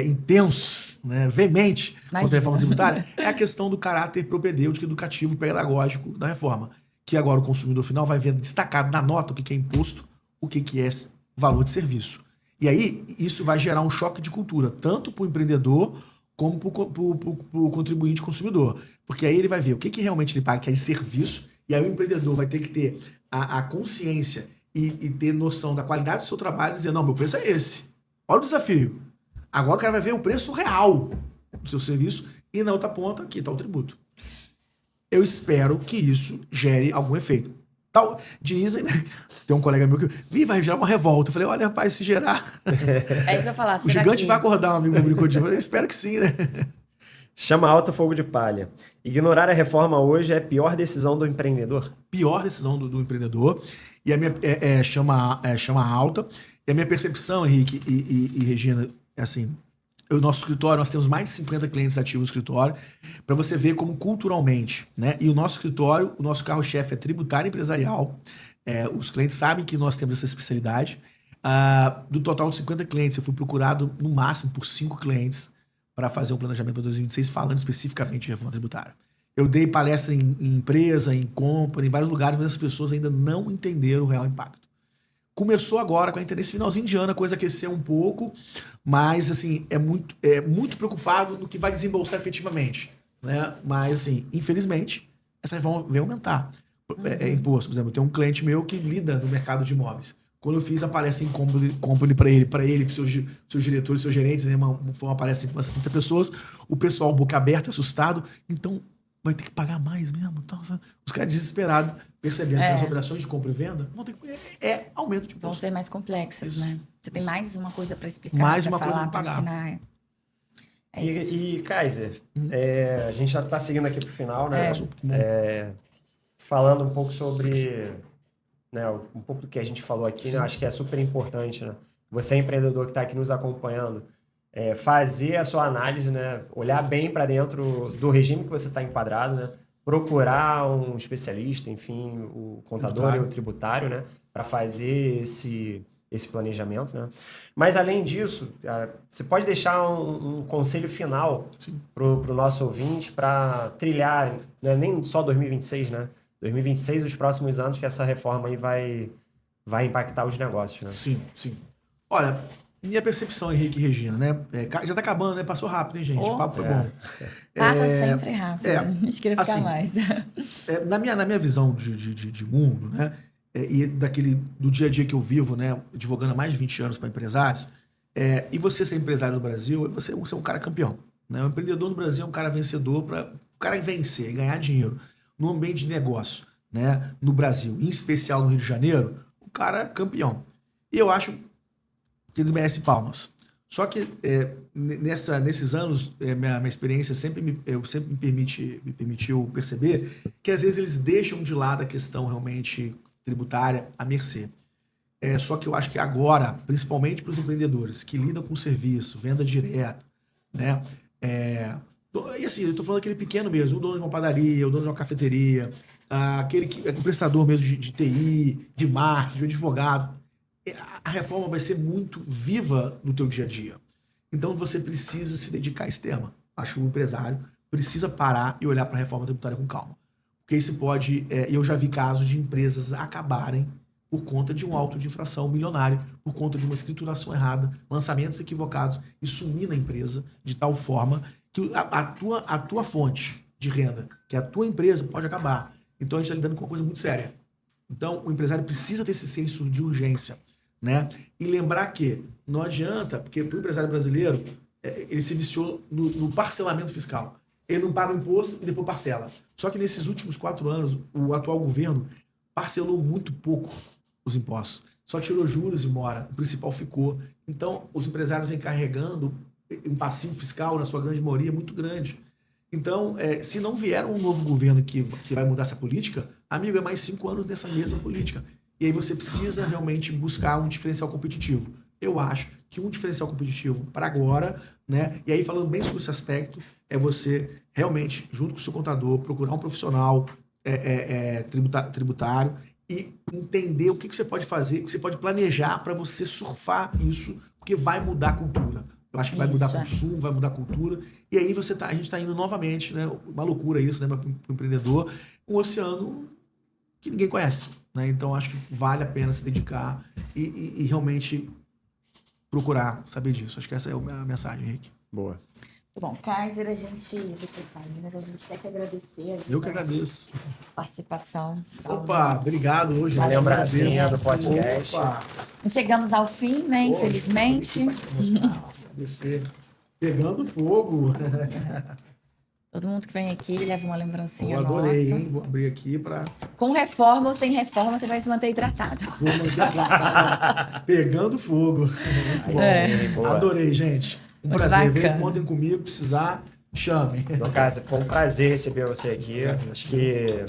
intenso, né, veemente contra a reforma tributária, é a questão do caráter propedêutico, educativo e pedagógico da reforma. Que agora o consumidor final vai ver destacado na nota o que é imposto, o que é valor de serviço. E aí isso vai gerar um choque de cultura, tanto para o empreendedor como para o contribuinte consumidor. Porque aí ele vai ver o que realmente ele paga, que é de serviço, e aí o empreendedor vai ter que ter a consciência e ter noção da qualidade do seu trabalho e dizer, não, meu preço é esse. Olha o desafio. Agora o cara vai ver o preço real do seu serviço e na outra ponta, aqui está o tributo. Eu espero que isso gere algum efeito. Dizem, né? Tem um colega meu que vai gerar uma revolta. Eu falei, olha, rapaz, se gerar... É isso que eu ia falar. O gigante vai acordar, um amigo meu brincou de... Eu espero que sim, né? Chama alta fogo de palha. Ignorar a reforma hoje é a pior decisão do empreendedor? Pior decisão do empreendedor. E a minha chama alta. E a minha percepção, Henrique e Regina, é assim... O nosso escritório, nós temos mais de 50 clientes ativos no escritório, para você ver como culturalmente, né? E o nosso escritório, o nosso carro-chefe é tributário empresarial. Os clientes sabem que nós temos essa especialidade. Do total de 50 clientes, eu fui procurado no máximo por 5 clientes para fazer um planejamento para 2026, falando especificamente de reforma tributária. Eu dei palestra em empresa, em company, em vários lugares, mas as pessoas ainda não entenderam o real impacto. Começou agora com a interesse finalzinho de ano, a coisa aqueceu um pouco, mas assim, é muito preocupado no que vai desembolsar efetivamente, né? Mas assim, infelizmente, essa reforma veio aumentar. Imposto, por exemplo, eu tenho um cliente meu que lida no mercado de imóveis. Quando eu fiz a palestra em company para ele, para seus diretores, seus gerentes, né? Foi uma palestra com umas 30 pessoas, o pessoal boca aberta, assustado, então vai ter que pagar mais mesmo. Então, os caras desesperados, percebendo que as operações de compra e venda vão ter que aumento de imposto. Vão ser mais complexas, né? Você tem mais uma coisa para explicar, mais pra uma falar, coisa para pagar. ensinar. Isso. E Kaiser, a gente já está seguindo aqui para o final, né? Falando um pouco sobre... Né, um pouco do que a gente falou aqui, né? Acho que é super importante, né? Você, empreendedor que está aqui nos acompanhando, fazer a sua análise, né? Olhar bem para dentro do regime que você está enquadrado, né? Procurar um especialista, enfim, o contador e o tributário, né? Para fazer esse planejamento, né? Mas, além disso, você pode deixar um conselho final para o nosso ouvinte para trilhar, né? Nem só 2026, né? 2026, os próximos anos, que essa reforma aí vai impactar os negócios, né? Sim. Olha, minha percepção, Henrique e Regina, né? Já tá acabando, né? Passou rápido, hein, gente? O papo foi bom. Passa sempre rápido. A gente queria ficar assim, mais. Na minha visão de mundo, né? E do dia a dia que eu vivo, né? Advogando há mais de 20 anos para empresários, e você ser empresário no Brasil, você é um cara campeão. né? O empreendedor no Brasil é um cara vencedor para o cara vencer e ganhar dinheiro no ambiente de negócio, né? No Brasil, em especial no Rio de Janeiro, o cara é campeão. E eu acho que ele merece palmas. Só que nesses anos, minha experiência sempre me permitiu perceber que às vezes eles deixam de lado a questão realmente tributária à mercê. Só que eu acho que agora, principalmente para os empreendedores que lidam com serviço, venda direta, né? E assim, eu estou falando aquele pequeno mesmo, o dono de uma padaria, o dono de uma cafeteria, aquele que é o prestador mesmo de TI, de marketing, de advogado. A reforma vai ser muito viva no teu dia a dia. Então você precisa se dedicar a esse tema. Acho que o empresário precisa parar e olhar para a reforma tributária com calma. Porque isso pode... eu já vi casos de empresas acabarem por conta de um auto de infração milionário, por conta de uma escrituração errada, lançamentos equivocados e sumir na empresa de tal forma que a tua fonte de renda, que é a tua empresa, pode acabar. Então a gente está lidando com uma coisa muito séria. Então o empresário precisa ter esse senso de urgência, né? E lembrar que não adianta, porque para o empresário brasileiro, ele se viciou no parcelamento fiscal. Ele não paga o imposto e depois parcela. Só que nesses últimos 4 anos, o atual governo parcelou muito pouco os impostos. Só tirou juros e mora. O principal ficou. Então, os empresários vêm carregando um passivo fiscal, na sua grande maioria, muito grande. Então, se não vier um novo governo que vai mudar essa política, amigo, é mais 5 anos dessa mesma política. E aí você precisa realmente buscar um diferencial competitivo. Eu acho que um diferencial competitivo para agora, né? E aí falando bem sobre esse aspecto, é você realmente, junto com o seu contador, procurar um profissional tributário e entender o que você pode fazer, o que você pode planejar para você surfar isso, porque vai mudar a cultura. Eu acho que vai mudar consumo, vai mudar a cultura. E aí a gente está indo novamente, né? Uma loucura isso, né? Para o empreendedor, um oceano que ninguém conhece, né? Então acho que vale a pena se dedicar e realmente procurar saber disso. Acho que essa é a mensagem, Henrique. Boa. Bom, Kaiser, a gente quer te agradecer. Eu que agradeço. Participação. Opa, obrigado hoje. Uma lembrancinha do podcast. Opa. Chegamos ao fim, né? Infelizmente. Agradecer. Pegando fogo. Todo mundo que vem aqui leva uma lembrancinha Eu adorei, nossa. hein? Vou abrir aqui para... Com reforma ou sem reforma, você vai se manter hidratado. Vou manter hidratado. Pegando fogo. Muito bom. Adorei, gente. Um Muito prazer. bacana. Contem comigo, precisar, chame. Lucas, foi um prazer receber você aqui. Acho que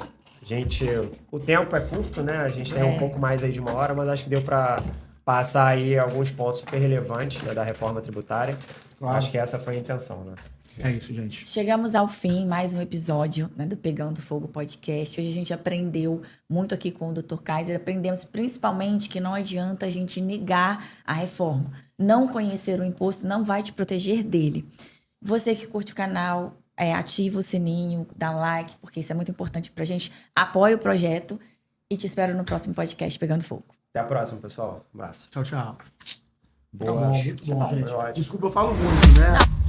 o tempo é curto, né? A gente tem um pouco mais aí de 1 hora, mas acho que deu para passar aí alguns pontos super relevantes, né, da reforma tributária. Claro. Acho que essa foi a intenção, né? É isso, gente. Chegamos ao fim, mais um episódio, né, do Pegando Fogo Podcast. Hoje a gente aprendeu muito aqui com o Dr. Kaiser. Aprendemos principalmente que não adianta a gente negar a reforma. Não conhecer o imposto não vai te proteger dele. Você que curte o canal, ativa o sininho, dá um like, porque isso é muito importante pra gente. Apoie o projeto e te espero no próximo podcast Pegando Fogo. Até a próxima, pessoal. Um abraço. Tchau, tchau. Boa. Tá bom, muito bom, Foi gente. ótimo. Desculpa, eu falo muito, né?